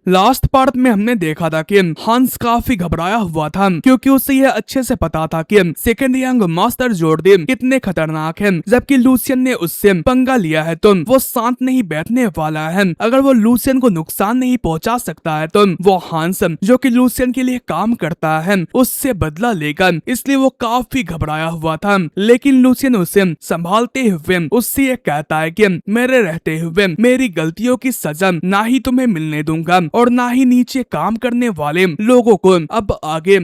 Last part में हमने देखा था कि हंस काफी घबराया हुआ था क्योंकि उसे यह अच्छे से पता था कि सेकंड यंग मास्टर जॉर्डी कितने खतरनाक हैं। जबकि लूसियन ने उससे पंगा लिया है तो वो शांत नहीं बैठने वाला है। अगर वो लूसियन को नुकसान नहीं पहुंचा सकता है तो वो हंस जो कि लूसियन के लिए काम करता है उससे बदला लेगा। इसलिए वो काफी घबराया हुआ था। लेकिन लूसियन उसे संभालते हुए उससे ये कहता है कि मेरे रहते हुए मेरी गलतियों की सजा ना ही तुम्हें मिलने दूंगा और ना ही नीचे काम करने वाले लोगों को। अब आगे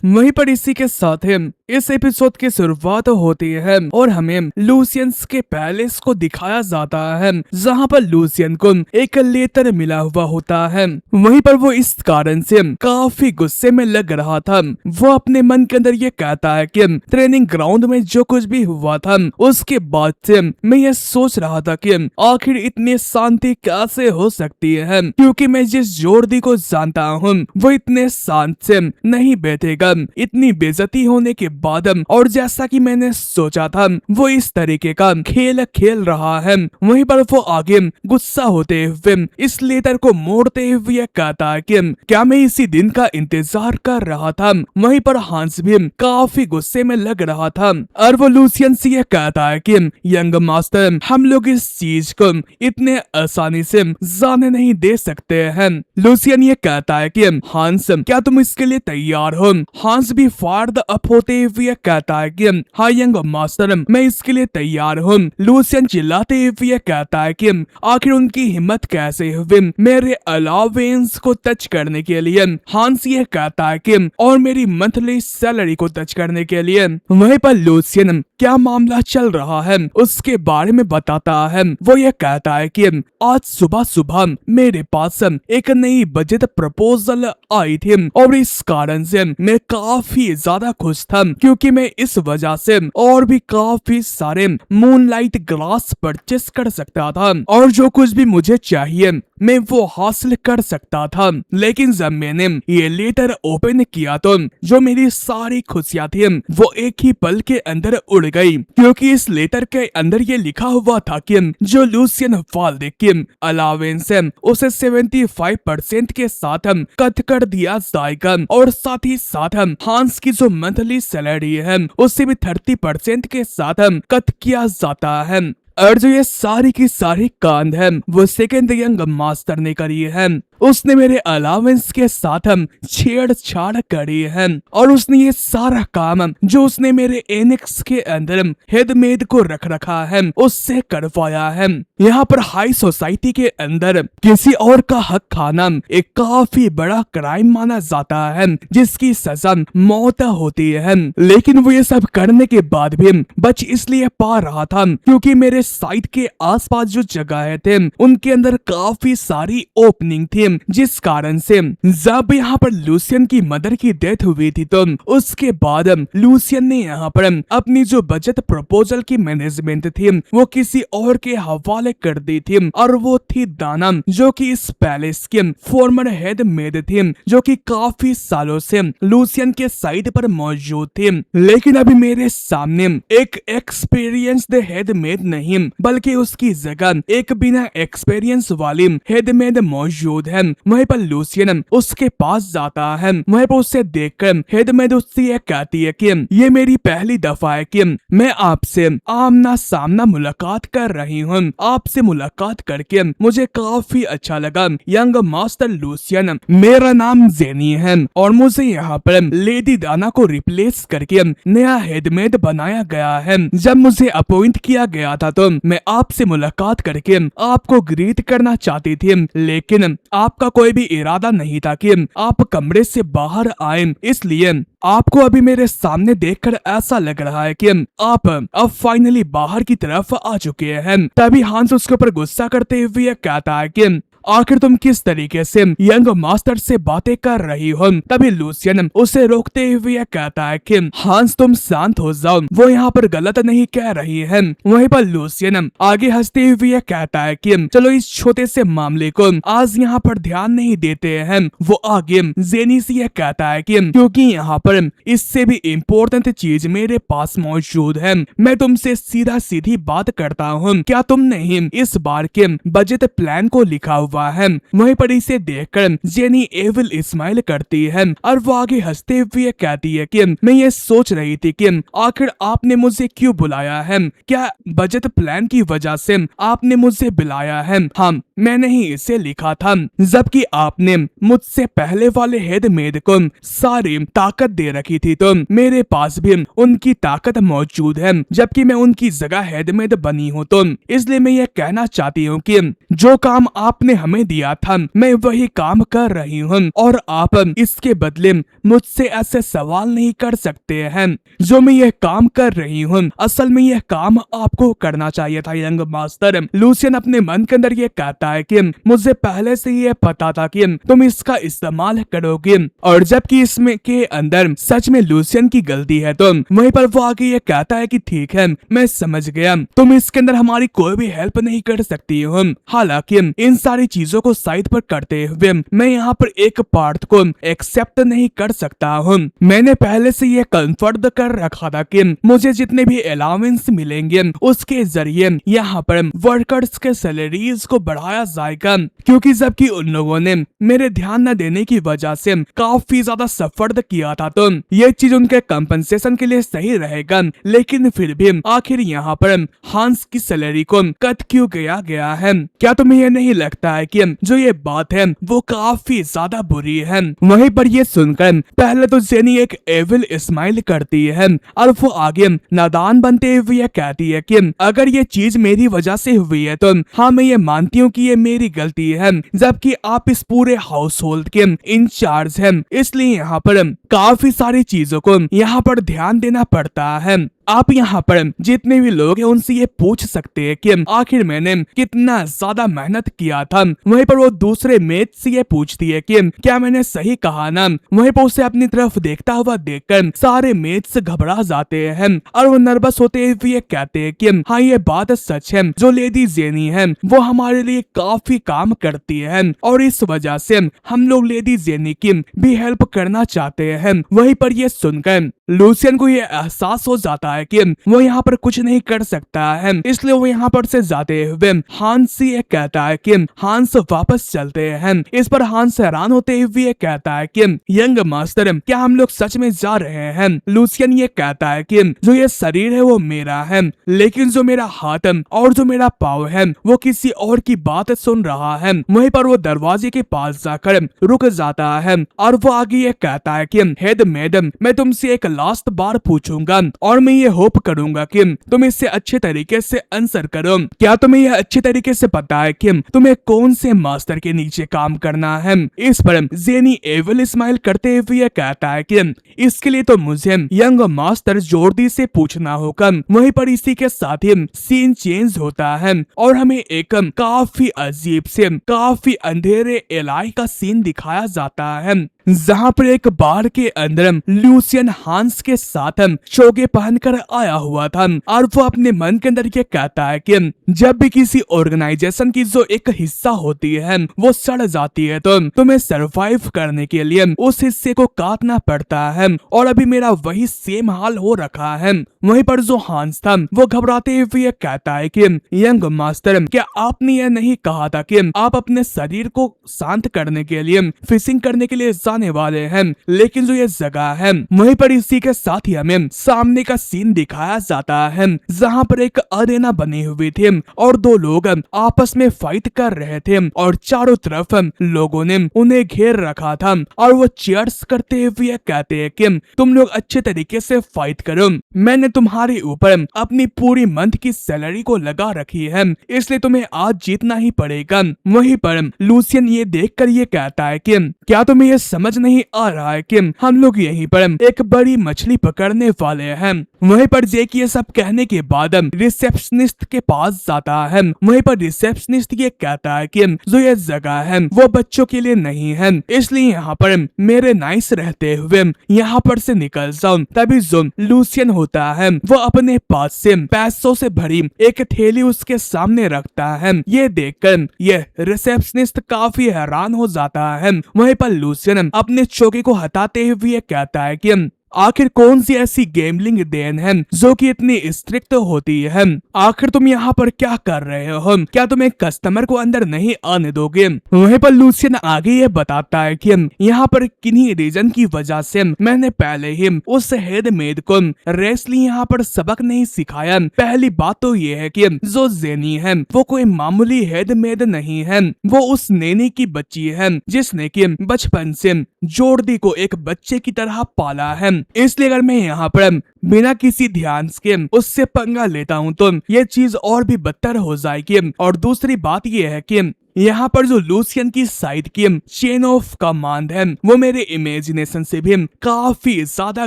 वहीं पर इसी के साथ है इस एपिसोड की शुरुआत होती है और हमें लूसियंस के पैलेस को दिखाया जाता है जहां पर लूसियन को एक लेटर मिला हुआ होता है। वहीं पर वो इस कारण से काफी गुस्से में लग रहा था। वो अपने मन के अंदर ये कहता है कि ट्रेनिंग ग्राउंड में जो कुछ भी हुआ था उसके बाद से मैं ये सोच रहा था कि आखिर इतनी शांति कैसे हो सकती है, क्योंकि मैं जिस जॉर्डी को जानता हूँ वो इतने शांत से नहीं बैठेगा इतनी बेइज्जती होने के बाद। और जैसा कि मैंने सोचा था वो इस तरीके का खेल खेल रहा है। वहीं पर वो आगे गुस्सा होते हुए इस लेटर को मोड़ते हुए कहता है कि क्या मैं इसी दिन का इंतजार कर रहा था। वहीं पर हंस भी काफी गुस्से में लग रहा था और वो लूसियन से ये कहता है कि यंग मास्टर हम लोग इस चीज को इतने आसानी से जाने नहीं दे सकते हैं। लूसियन ये कहता है कि हंस क्या तुम इसके लिए तैयार हो। हंस भी फार्ड अप होते हुए कहता है कि हाँ यंग मास्टर मैं इसके लिए तैयार हूँ। लूसियन चिल्लाते हुए कहता है कि आखिर उनकी हिम्मत कैसे हुई मेरे अलावेंस को टच करने के लिए। हंस ये कहता है कि और मेरी मंथली सैलरी को टच करने के लिए। वहीं पर लूसियन क्या मामला चल रहा है उसके बारे में बताता है। वो ये कहता है कि आज सुबह सुबह मेरे पास एक नई बजट प्रपोजल आई थी और इस कारण से मैं काफी ज्यादा खुश था, क्योंकि मैं इस वजह से और भी काफी सारे मूनलाइट ग्लास परचेस कर सकता था और जो कुछ भी मुझे चाहिए मैं वो हासिल कर सकता था। लेकिन जब मैंने ये लेटर ओपन किया तो जो मेरी सारी खुशियां थी वो एक ही पल के अंदर उड़ गई, क्योंकि इस लेटर के अंदर ये लिखा हुआ था कि जो लूसियन वाल्डे की अलावेंस है उसे 75% के साथ कट कर दिया जाएगा और साथ ही साथ हंस की जो मंथली सैलरी है उससे भी 30% के साथ कट किया जाता है। और जो ये सारी की सारी कांड है वो सेकंड यंग मास्टर ने करी है। उसने मेरे अलावेंस के साथ छेड़छाड़ करी है और उसने ये सारा काम जो उसने मेरे एनेक्स के अंदर हेडमेड को रख रखा है उससे करवाया है। यहाँ पर हाई सोसाइटी के अंदर किसी और का हक खाना एक काफी बड़ा क्राइम माना जाता है जिसकी सजा मौत होती है। लेकिन वो ये सब करने के बाद भी बच इसलिए पा रहा था क्योंकि मेरे साइट के आसपास जो जगह थे उनके अंदर काफी सारी ओपनिंग थी, जिस कारण से जब यहाँ पर लूसियन की मदर की डेथ हुई थी तो उसके बाद लूसियन ने यहाँ पर अपनी जो बजट प्रपोजल की मैनेजमेंट थी वो किसी और के हवाले कर दी थी और वो थी दाना जो कि इस पैलेस की फॉर्मर हेड मेड थी जो कि काफी सालों से लूसियन के साइड पर मौजूद थी। लेकिन अभी मेरे सामने एक एक्सपीरियंस्ड हेड मेड नहीं बल्कि उसकी जगह एक बिना एक्सपीरियंस वाली हेडमेड मौजूद है। वहीं पर लूसियन उसके पास जाता है। वहीं पर उसे देखकर हेडमेड उससे ये कहती है कि ये मेरी पहली दफा है कि मैं आपसे आमना सामना मुलाकात कर रही हूँ। आपसे मुलाकात करके मुझे काफी अच्छा लगा यंग मास्टर लूसियन। मेरा नाम जेनी है और मुझे यहाँ पर लेडी दाना को रिप्लेस करके नया हेडमेड बनाया गया है। जब मुझे अपॉइंट किया गया था तो मैं आपसे मुलाकात करके आपको ग्रीट करना चाहती थी, लेकिन आपका कोई भी इरादा नहीं था कि आप कमरे से बाहर आए, इसलिए आपको अभी मेरे सामने देखकर ऐसा लग रहा है कि आप अब फाइनली बाहर की तरफ आ चुके हैं। तभी हंस उसके ऊपर गुस्सा करते हुए कहता है कि आखिर तुम किस तरीके से यंग मास्टर से बातें कर रही हो। तभी लूसियन उसे रोकते हुए कहता है कि हंस तुम शांत हो जाओ, वो यहाँ पर गलत नहीं कह रही है। वहीं पर लूसियन आगे हंसते हुए कहता है कि चलो इस छोटे से मामले को आज यहाँ पर ध्यान नहीं देते हैं। वो आगे जेनी से यह कहता है कि क्योंकि यहाँ पर इससे भी इम्पोर्टेंट चीज मेरे पास मौजूद है। मैं तुमसे सीधा सीधी बात करता हूँ, क्या तुमने ही इस बार के बजट प्लान को लिखा हुआ हुआ है। वहीं पर इसे देखकर जेनी एविल स्माइल करती है और वो आगे हंसते हुए कहती है कि मैं ये सोच रही थी कि आखिर आपने मुझे क्यों बुलाया है, क्या बजट प्लान की वजह से आपने मुझे बुलाया है? हाँ, मैंने ही इसे लिखा था, जबकि आपने मुझसे पहले वाले हेडमेड को सारी ताकत दे रखी थी, तो मेरे पास भी उनकी ताकत मौजूद है, जबकि मैं उनकी जगह हेडमेड बनी हूँ। तो इसलिए मैं ये कहना चाहती हूँ कि जो काम आपने हमें दिया था मैं वही काम कर रही हूँ, और आप इसके बदले मुझसे ऐसे सवाल नहीं कर सकते हैं। जो मैं ये काम कर रही हूँ, असल में यह काम आपको करना चाहिए था यंग मास्टर। लूसियन अपने मन के अंदर ये कहता है कि मुझे पहले से ये पता था कि तुम इसका इस्तेमाल करोगे, और जबकि इसमें के अंदर सच में लूसियन की गलती है, तो वहीं पर वो आगे ये कहता है कि ठीक है, मैं समझ गया, तुम इसके अंदर हमारी कोई भी हेल्प नहीं कर सकती हो। हालांकि इन सारी चीजों को साइड पर करते हुए मैं यहाँ पर एक पार्ट को एक्सेप्ट नहीं कर सकता हूँ। मैंने पहले से ये कंफर्म कर रखा था कि मुझे जितने भी अलाउंस मिलेंगे उसके जरिए यहाँ पर वर्कर्स के सैलरीज को बढ़ाया जाएगा, क्योंकि जबकि उन लोगों ने मेरे ध्यान न देने की वजह से काफी ज्यादा सफर किया था, तो ये चीज उनके कंपनसेशन के लिए सही रहेगा। लेकिन फिर भी आखिर यहाँ पर हांस की सैलरी को कट क्यों किया गया है? क्या तुम्हें ये नहीं लगता है कि जो ये बात है वो काफी ज्यादा बुरी है? वहीं पर ये सुनकर पहले तो जेनी एक एविल स्माइल करती है और वो आगे नादान बनते हुए कहती है कि अगर ये चीज मेरी वजह से हुई है तो हाँ, मैं ये मानती हूँ कि ये मेरी गलती है, जबकि आप इस पूरे हाउस होल्ड के इंचार्ज हैं, इसलिए यहाँ पर काफी सारी चीजों को यहाँ पर ध्यान देना पड़ता है। आप यहाँ पर जितने भी लोग हैं उनसे ये पूछ सकते हैं कि आखिर मैंने कितना ज्यादा मेहनत किया था। वहीं पर वो दूसरे मेट से ये पूछती है कि क्या मैंने सही कहा ना? वहीं पर उसे अपनी तरफ देखता हुआ देखकर सारे मेट्स घबरा जाते हैं और वो नर्वस होते हुए कहते हैं कि हाँ, ये बात सच है, जो लेडी जेनी है वो हमारे लिए काफी काम करती है, और इस वजह से हम लोग लेडी जेनी की भी हेल्प करना चाहते हैं। वहीं पर ये सुनकर लूसियन को ये एहसास हो जाता है कि वो यहाँ पर कुछ नहीं कर सकता है, इसलिए वो यहाँ पर से जाते हुए हांस से ये कहता है कि हांस वापस चलते हैं। इस पर हांस हैरान होते हुए ये कहता है कि यंग मास्टर, क्या हम लोग सच में जा रहे हैं? लूसियन ये कहता है कि जो ये शरीर है वो मेरा है, लेकिन जो मेरा हाथ और जो मेरा पाँव है वो किसी और की बात सुन रहा है। वहीं पर वो दरवाजे के पास जाकर रुक जाता है और वो आगे ये कहता है कि हेड मैडम, मैं तुमसे एक लास्ट बार पूछूंगा और मैं ये होप करूंगा कि तुम इससे अच्छे तरीके से आंसर करो। क्या तुम्हें यह अच्छे तरीके से पता है कि तुम्हें कौन से मास्टर के नीचे काम करना है? इस पर जेनी एविल स्माइल करते हुए कहता है कि इसके लिए तो मुझे यंग मास्टर जॉर्डी से पूछना होगा। वहीं पर इसी के साथ ही सीन चेंज होता है और हमें एक काफी अजीब से काफी अंधेरे इलाके का सीन दिखाया जाता है, जहाँ पर एक बार के अंदर लूसियन हांस के साथ चोगे पहनकर आया हुआ था और वो अपने मन के अंदर ये कहता है कि जब भी किसी ऑर्गेनाइजेशन की जो एक हिस्सा होती है वो सड़ जाती है तो तुम्हें सरवाइव करने के लिए उस हिस्से को काटना पड़ता है, और अभी मेरा वही सेम हाल हो रखा है। वहीं पर जो हांस था वो घबराते हुए कहता है कि यंग मास्टर, क्या आपने यह नहीं कहा था कि आप अपने शरीर को शांत करने के लिए फिशिंग करने के लिए जाने वाले हैं? लेकिन जो ये जगह है वहीं पर इसी के साथ ही हमें सामने का सीन दिखाया जाता है, जहाँ पर एक अरेना बनी हुई थी और दो लोग आपस में फाइट कर रहे थे और चारों तरफ लोगों ने उन्हें घेर रखा था और वो चीयर्स करते हुए कहते हैं कि तुम लोग अच्छे तरीके से फाइट करो, मैंने तुम्हारे ऊपर अपनी पूरी मंथ की सैलरी को लगा रखी है, इसलिए तुम्हें आज जीतना ही पड़ेगा। वहीं पर लूसियन ये देखकर ये कहता है कि क्या तुम्हें ये समझ नहीं आ रहा है कि हम लोग यहीं पर एक बड़ी मछली पकड़ने वाले हैं? वहीं पर जेक ये सब कहने के बाद रिसेप्शनिस्ट के पास जाता है। वहीं पर रिसेप्शनिस्ट ये कहता है कि जो ये जगह है वो बच्चों के लिए नहीं है, इसलिए यहाँ पर मेरे नाइस रहते हुए यहाँ पर से निकल जाओ। तभी जो लूसियन होता है वो अपने पास से पैसों से भरी एक थैली उसके सामने रखता है। ये देखकर ये रिसेप्शनिस्ट काफी हैरान हो जाता है। वहीं पर लूसियन अपने चौकी को हटाते हुए कहता है कि आखिर कौन सी ऐसी गेमलिंग देन है जो कि इतनी स्ट्रिक्ट होती है? आखिर तुम यहाँ पर क्या कर रहे हो? क्या तुम एक कस्टमर को अंदर नहीं आने दोगे? वहीं पर लूसियन आगे ये बताता है कि यहाँ पर किन्हीं रीजन की वजह से मैंने पहले ही उस हेडमेड को रेसलिंग यहाँ पर सबक नहीं सिखाया। पहली बात तो ये है कि जो जेनी है वो कोई मामूली हेडमेड नहीं है, वो उस नैनी की बच्ची है जिसने कि बचपन से जॉर्डी को एक बच्चे की तरह पाला है। इसलिए अगर मैं यहाँ पर बिना किसी ध्यान के उससे पंगा लेता हूँ तो ये चीज और भी बदतर हो जाएगी। और दूसरी बात ये है कि यहाँ पर जो लूसियन की साइड की चेन ऑफ कमांड है वो मेरे इमेजिनेशन से भी काफी ज्यादा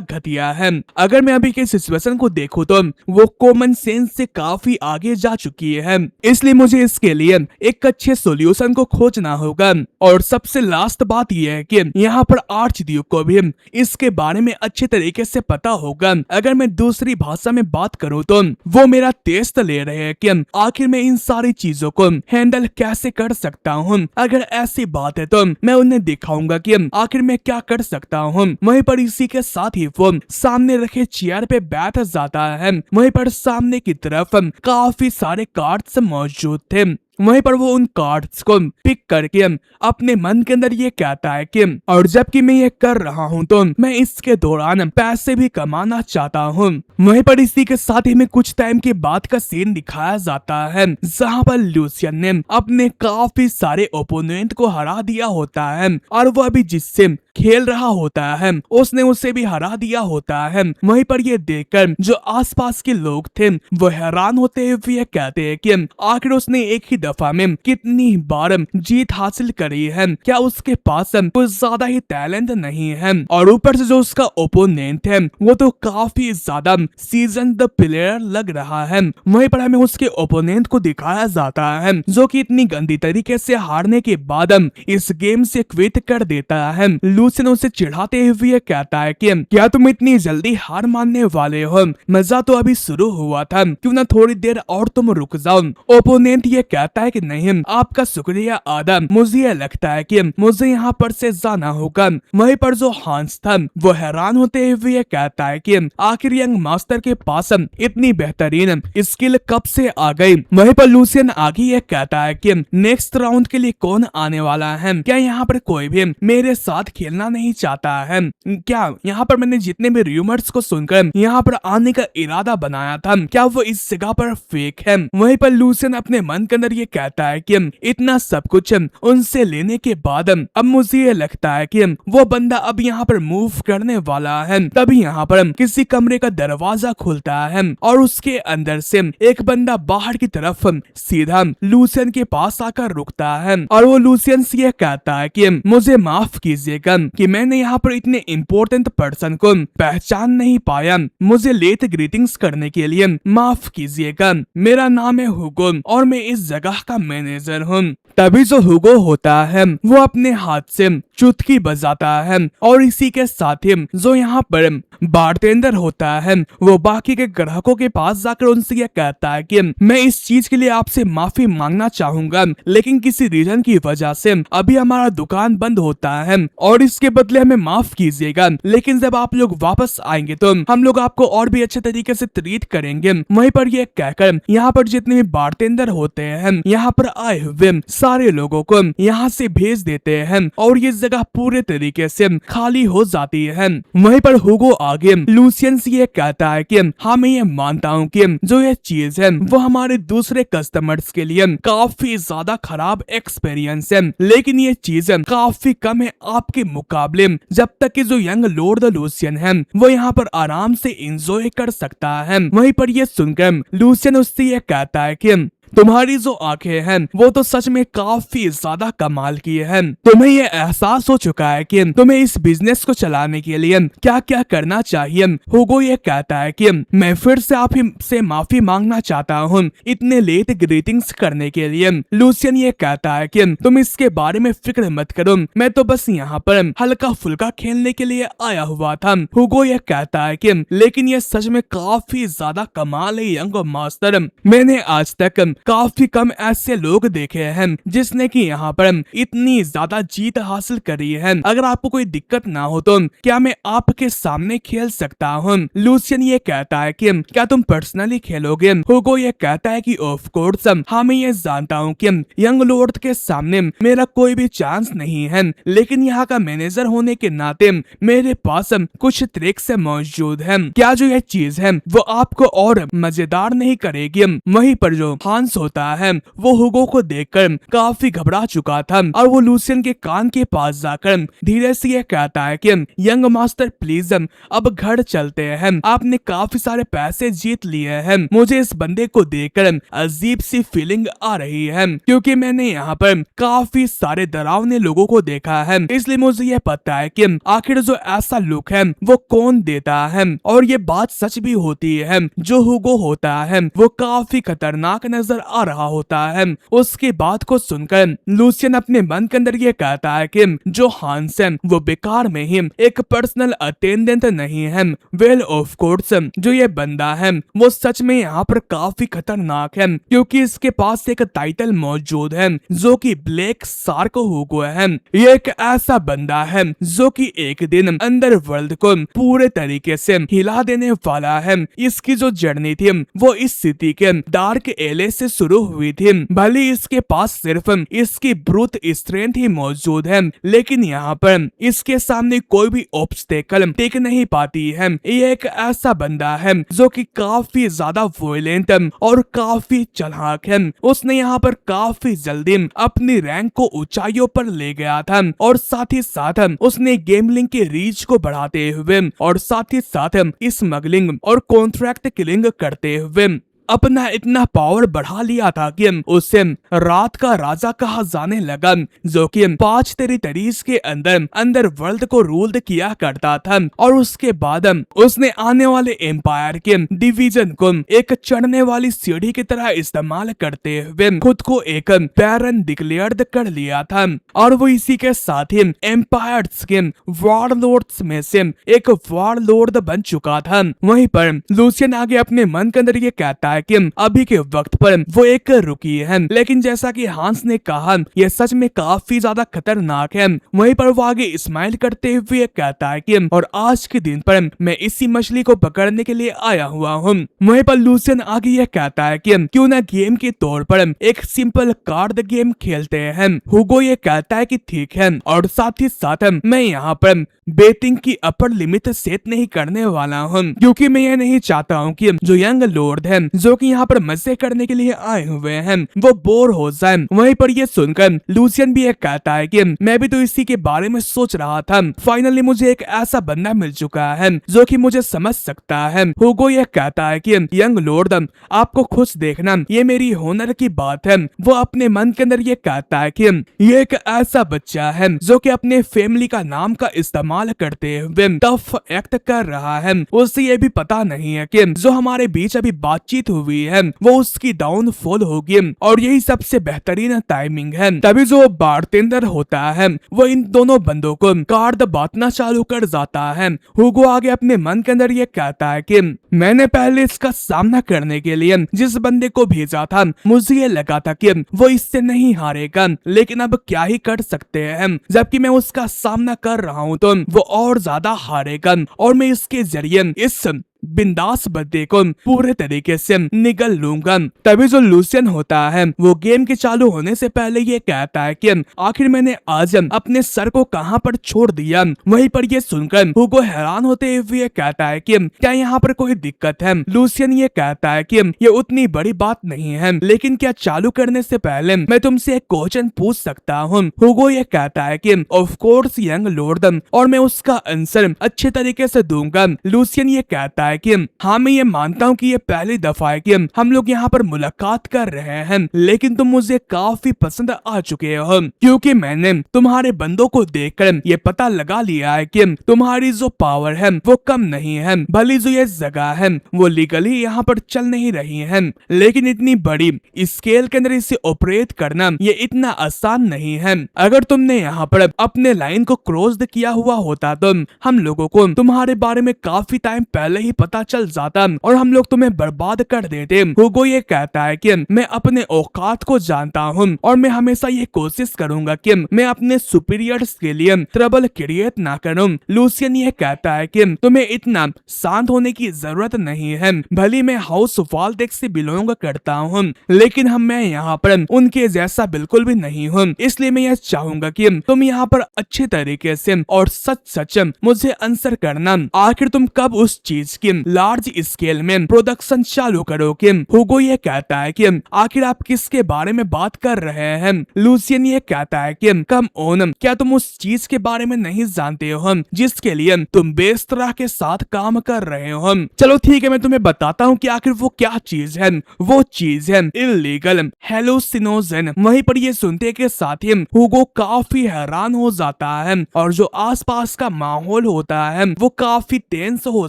घटिया है। अगर मैं अभी के सिचुएशन को देखूं तो वो कॉमन सेंस से काफी आगे जा चुकी है, इसलिए मुझे इसके लिए एक अच्छे सॉल्यूशन को खोजना होगा। और सबसे लास्ट बात यह है कि यहाँ पर आर्चड्यूक को भी इसके बारे में अच्छे तरीके से पता होगा। अगर मैं दूसरी भाषा में बात करूँ तो वो मेरा टेस्ट ले रहे हैं कि आखिर मैं इन सारी चीजों को हैंडल कैसे कर सकता हूँ। अगर ऐसी बात है तो मैं उन्हें दिखाऊंगा कि आखिर मैं क्या कर सकता हूँ। वहीं पर इसी के साथ ही वो सामने रखे चेयर पे बैठ जाता है। वहीं पर सामने की तरफ काफी सारे कार्ड्स मौजूद थे। वहीं पर वो उन कार्ड्स को पिक करके अपने मन के अंदर ये कहता है कि और जबकि मैं ये कर रहा हूँ तो मैं इसके दौरान पैसे भी कमाना चाहता हूँ। वहीं पर इसी के साथ ही में कुछ टाइम के बाद का सीन दिखाया जाता है जहाँ पर लूसियन ने अपने काफी सारे ओपोनेंट को हरा दिया होता है और वो अभी जिससे खेल रहा होता है उसने उसे भी हरा दिया होता है। वहीं पर ये देखकर जो आसपास के लोग थे वो हैरान होते हुए ये कहते हैं कि आखिर उसने एक ही दफा में कितनी बार जीत हासिल करी है, क्या उसके पास कुछ ज्यादा ही टैलेंट नहीं है? और ऊपर से जो उसका ओपोनेंट है वो तो काफी ज्यादा सीजन्ड प्लेयर लग रहा है। वहीं पर हमें उसके ओपोनेंट को दिखाया जाता है जो कि इतनी गंदी तरीके से हारने के बाद इस गेम से क्विट कर देता है। लूसियन उसे चिढ़ाते हुए कहता है कि क्या तुम इतनी जल्दी हार मानने वाले हो? मजा तो अभी शुरू हुआ था, क्यों ना थोड़ी देर और तुम रुक जाओ। ओपोनेंट ये कहता है कि नहीं, आपका शुक्रिया आदम, मुझे लगता है कि मुझे यहाँ पर से जाना होगा। वहीं पर जो हांस था वो हैरान होते हुए कहता है कि आखिर यंग मास्टर के पास इतनी बेहतरीन स्किल कब से आ गई। वहीं पर लूसियन आगे ये कहता है कि नेक्स्ट राउंड के लिए कौन आने वाला है? क्या यहाँ पर कोई भी मेरे साथ खेलना नहीं चाहता है? क्या यहाँ पर मैंने जितने भी रूमर्स को सुनकर यहाँ पर आने का इरादा बनाया था, क्या वो इस जगह पर फेक है? वहीं पर लूसियन अपने मन के अंदर ये कहता है कि इतना सब कुछ उनसे लेने के बाद अब मुझे ये लगता है कि वो बंदा अब यहाँ पर मूव करने वाला है। तभी यहाँ पर किसी कमरे का दरवाजा खुलता है और उसके अंदर से एक बंदा बाहर की तरफ सीधा लूसियन के पास आकर रुकता है और वो लूसियन से ये कहता है कि मुझे माफ कीजिएगा कि मैंने यहाँ पर इतने इम्पोर्टेंट पर्सन को पहचान नहीं पाया, मुझे लेट ग्रीटिंग्स करने के लिए माफ कीजिएगा। मेरा नाम है हुगो और मैं इस जगह का मैनेजर हूँ। तभी जो हुगो होता है वो अपने हाथ से चुटकी बजाता है और इसी के साथ ही जो यहाँ पर बारटेंडर होता है वो बाकी के ग्राहकों के पास जाकर उनसे यह कहता है कि मैं इस चीज के लिए आपसे माफी मांगना चाहूंगा, लेकिन किसी रीजन की वजह से अभी हमारा दुकान बंद होता है और इसके बदले हमें माफ कीजिएगा, लेकिन जब आप लोग वापस आएंगे तो हम लोग आपको और भी अच्छे तरीके से ट्रीट करेंगे। वहीं पर यह कहकर यहाँ पर जितने भी बारटेंडर होते हैं यहाँ पर आए हुए सारे लोगों को यहाँ से भेज देते हैं और ये जगह पूरे तरीके से खाली हो जाती है। वहीं पर हुगो आगे लूसियन से ये कहता है कि हाँ मैं ये मानता हूँ कि जो ये चीज है वो हमारे दूसरे कस्टमर्स के लिए काफी ज्यादा खराब एक्सपीरियंस है, लेकिन ये चीज काफी कम है आपके मुकाबले, जब तक कि जो यंग लॉर्ड लूसियन है वो यहाँ पर आराम से एंजॉय कर सकता है। वहीं पर ये सुनकर लूसियन उससे ये कहता है कि तुम्हारी जो आंखें हैं वो तो सच में काफी ज्यादा कमाल की है। तुम्हें ये एहसास हो चुका है कि तुम्हें इस बिजनेस को चलाने के लिए क्या क्या करना चाहिए। हुगो ये कहता है कि मैं फिर से आप ही से माफी मांगना चाहता हूँ इतने लेट ग्रीटिंग्स करने के लिए। लूसियन ये कहता है कि तुम इसके बारे में फिक्र मत करो, मैं तो बस यहाँ पर हल्का फुल्का खेलने के लिए आया हुआ था। हुगो ये कहता है कि लेकिन ये सच में काफी ज्यादा कमाल है यंग मास्टर, मैंने आज तक काफी कम ऐसे लोग देखे हैं जिसने कि यहाँ पर इतनी ज्यादा जीत हासिल करी है। अगर आपको कोई दिक्कत ना हो तो क्या मैं आपके सामने खेल सकता हूँ? लूसियन ये कहता है कि क्या तुम पर्सनली खेलोगे? हुगो ये कहता है कि ऑफ कोर्स, हाँ मैं ये जानता हूँ कि यंग लॉर्ड के सामने मेरा कोई भी चांस नहीं है, लेकिन यहाँ का मैनेजर होने के नाते मेरे पास कुछ ट्रिक्स मौजूद है। क्या जो ये चीज है वो आपको और मजेदार नहीं करेगी? वहीं पर जो हांस होता है वो हुगो को देखकर काफी घबरा चुका था और वो लूसियन के कान के पास जाकर धीरे से ये कहता है कि यंग मास्टर प्लीज अब घर चलते हैं, आपने काफी सारे पैसे जीत लिए हैं। मुझे इस बंदे को देखकर अजीब सी फीलिंग आ रही है क्योंकि मैंने यहाँ पर काफी सारे डरावने लोगों को देखा है, इसलिए मुझे ये पता है कि आखिर जो ऐसा लुक है वो कौन देता है। और ये बात सच भी होती है, जो हुगो होता है वो काफी खतरनाक नजर आ रहा होता है। उसकी बात को सुनकर लूसियन अपने मन के अंदर ये कहता है कि जो हांस है वो बेकार में ही एक पर्सनल अटेंडेंट नहीं है। वेल ऑफ कोर्स जो ये बंदा है वो सच में यहाँ पर काफी खतरनाक है क्योंकि इसके पास एक टाइटल मौजूद है जो कि ब्लैक शार्क हुगो है। ये एक ऐसा बंदा है जो कि एक दिन अंडर वर्ल्ड को पूरे तरीके से हिला देने वाला है। इसकी जो जर्नी थी वो इस सिटी के डार्क एले से शुरू हुई थी। भले इसके पास सिर्फ इसकी ब्रूट स्ट्रेंथ ही मौजूद है, लेकिन यहाँ पर इसके सामने कोई भी ऑब्स्टेकल टिक नहीं पाती है। ये एक ऐसा बंदा है जो कि काफी ज्यादा वॉयलेंट और काफी चालाक है। उसने यहाँ पर काफी जल्दी अपनी रैंक को ऊंचाइयों पर ले गया था और साथ ही साथ उसने गेमलिंग के रीच को बढ़ाते हुए और साथ ही साथ स्मगलिंग और कॉन्ट्रैक्ट किलिंग करते हुए अपना इतना पावर बढ़ा लिया था कि उसे रात का राजा कहा जाने लगा, जो कि 5 टेरिटरीज के अंदर वर्ल्ड को रूल किया करता था। और उसके बाद उसने आने वाले एम्पायर के डिवीजन को एक चढ़ने वाली सीढ़ी की तरह इस्तेमाल करते हुए खुद को एक बैरन डिक्लेयर्ड कर लिया था। और वो इसी के साथ ही एम्पायर्स के वॉरलॉर्ड्स में से एक वॉरलॉर्ड बन चुका था। वहीं पर लूसियन आगे अपने मन के अंदर ये कहता है कि अभी के वक्त पर वो एक रुकी है, लेकिन जैसा कि हांस ने कहा यह सच में काफी ज्यादा खतरनाक है। वहीं पर वो आगे स्माइल करते हुए कहता है कि और आज के दिन पर मैं इसी मछली को पकड़ने के लिए आया हुआ हूँ। वहीं पर लूसियन आगे यह कहता है कि क्यों ना गेम के तौर पर एक सिंपल कार्ड गेम खेलते हैं। हुगो ये कहता है कि ठीक है, और साथ ही साथ मैं यहाँ पर बेटिंग की अपर लिमिट सेट नहीं करने वाला हूँ क्योंकि मैं ये नहीं चाहता हूँ कि जो यंग लॉर्ड है जो कि यहाँ पर मजे करने के लिए आए हुए हैं वो बोर हो जाए। वहीं पर ये सुनकर लूसियन भी एक कहता है कि मैं भी तो इसी के बारे में सोच रहा था। फाइनली मुझे एक ऐसा बंदा मिल चुका है जो कि मुझे समझ सकता है। हुगो ये कहता है कि यंग लॉर्ड आपको खुश देखना ये मेरी होनर की बात है। वो अपने मन के अंदर ये कहता है कि ये एक ऐसा बच्चा है जो कि अपने फैमिली का नाम का इस्तेमाल करते हुए टफ एक्ट कर रहा है। उसे ये भी पता नहीं है कि जो हमारे बीच अभी बातचीत हुई है वो उसकी डाउनफॉल होगी और यही सबसे बेहतरीन टाइमिंग है। तभी जो बारटेंडर होता है वो इन दोनों बंदों को कार्ड बांटना चालू कर जाता है। हुगो आगे अपने मन के अंदर ये कहता है कि मैंने पहले इसका सामना करने के लिए जिस बंदे को भेजा था मुझे ये लगा था कि वो इससे नहीं हारेगा, लेकिन अब क्या ही कर सकते हैं। जबकि मैं उसका सामना कर रहा हूँ तो वो और ज्यादा हारेगा और मैं इसके जरिए इस बिंदास बंदे को पूरे तरीके से निगल लूंगा। तभी जो लूसियन होता है वो गेम के चालू होने से पहले ये कहता है कि आखिर मैंने आज अपने सर को कहां पर छोड़ दिया। वहीं पर ये सुनकर हुगो हैरान होते हुए कहता है कि क्या यहाँ पर कोई दिक्कत है? लूसियन ये कहता है कि ये उतनी बड़ी बात नहीं है, लेकिन क्या चालू करने से पहले मैं तुमसे एक क्वेश्चन पूछ सकता हूँ? हुगो ये कहता है कि ऑफ कोर्स यंग लॉर्ड, और मैं उसका आंसर अच्छे तरीके से दूंगा। लूसियन ये कहता है कि हाँ मैं ये मानता हूँ कि ये पहली दफा है कि हम लोग यहाँ पर मुलाकात कर रहे हैं, लेकिन तुम मुझे काफी पसंद आ चुके हो क्योंकि मैंने तुम्हारे बंदों को देखकर ये पता लगा लिया है कि तुम्हारी जो पावर है वो कम नहीं है। भले जो ये जगह है वो लीगली यहाँ पर चल नहीं रही है, लेकिन इतनी बड़ी स्केल के अंदर इसे ऑपरेट करना ये इतना आसान नहीं है। अगर तुमने यहाँ पर अपने लाइन को क्रॉस किया हुआ होता तो हम लोगों को तुम्हारे बारे में काफी टाइम पहले ही पता चल जाता और हम लोग तुम्हें बर्बाद कर देते। हुगो ये कहता है कि मैं अपने औकात को जानता हूँ और मैं हमेशा ये कोशिश करूंगा कि मैं अपने सुपीरियर्स के लिए ट्रबल क्रिएट ना करूं। लूसियन ये कहता है कि तुम्हें इतना शांत होने की जरूरत नहीं है। भले मैं हाउस वाल्डेक से बिलोंग करता हूँ, लेकिन मैं यहाँ पर उनके जैसा बिल्कुल भी नहीं हूँ। इसलिए मैं यह चाहूंगा कि तुम यहाँ पर अच्छे तरीके से और सच सच मुझे आंसर करना। आखिर तुम कब उस चीज की लार्ज स्केल में प्रोडक्शन चालू करोगे? हुगो ये कहता है कि आखिर आप किसके बारे में बात कर रहे हैं? लूसियन ये कहता है कि कम ऑन, क्या तुम उस चीज के बारे में नहीं जानते हो जिसके लिए तुम बेस्तरा के साथ काम कर रहे हो? चलो ठीक है, मैं तुम्हें बताता हूँ कि आखिर वो क्या चीज है। वो चीज है इल्लीगल हेलुसिनोजन। वहीं पर ये सुनते के साथ ही हुगो काफी हैरान हो जाता है और जो आसपास का माहौल होता है वो काफी टेंस हो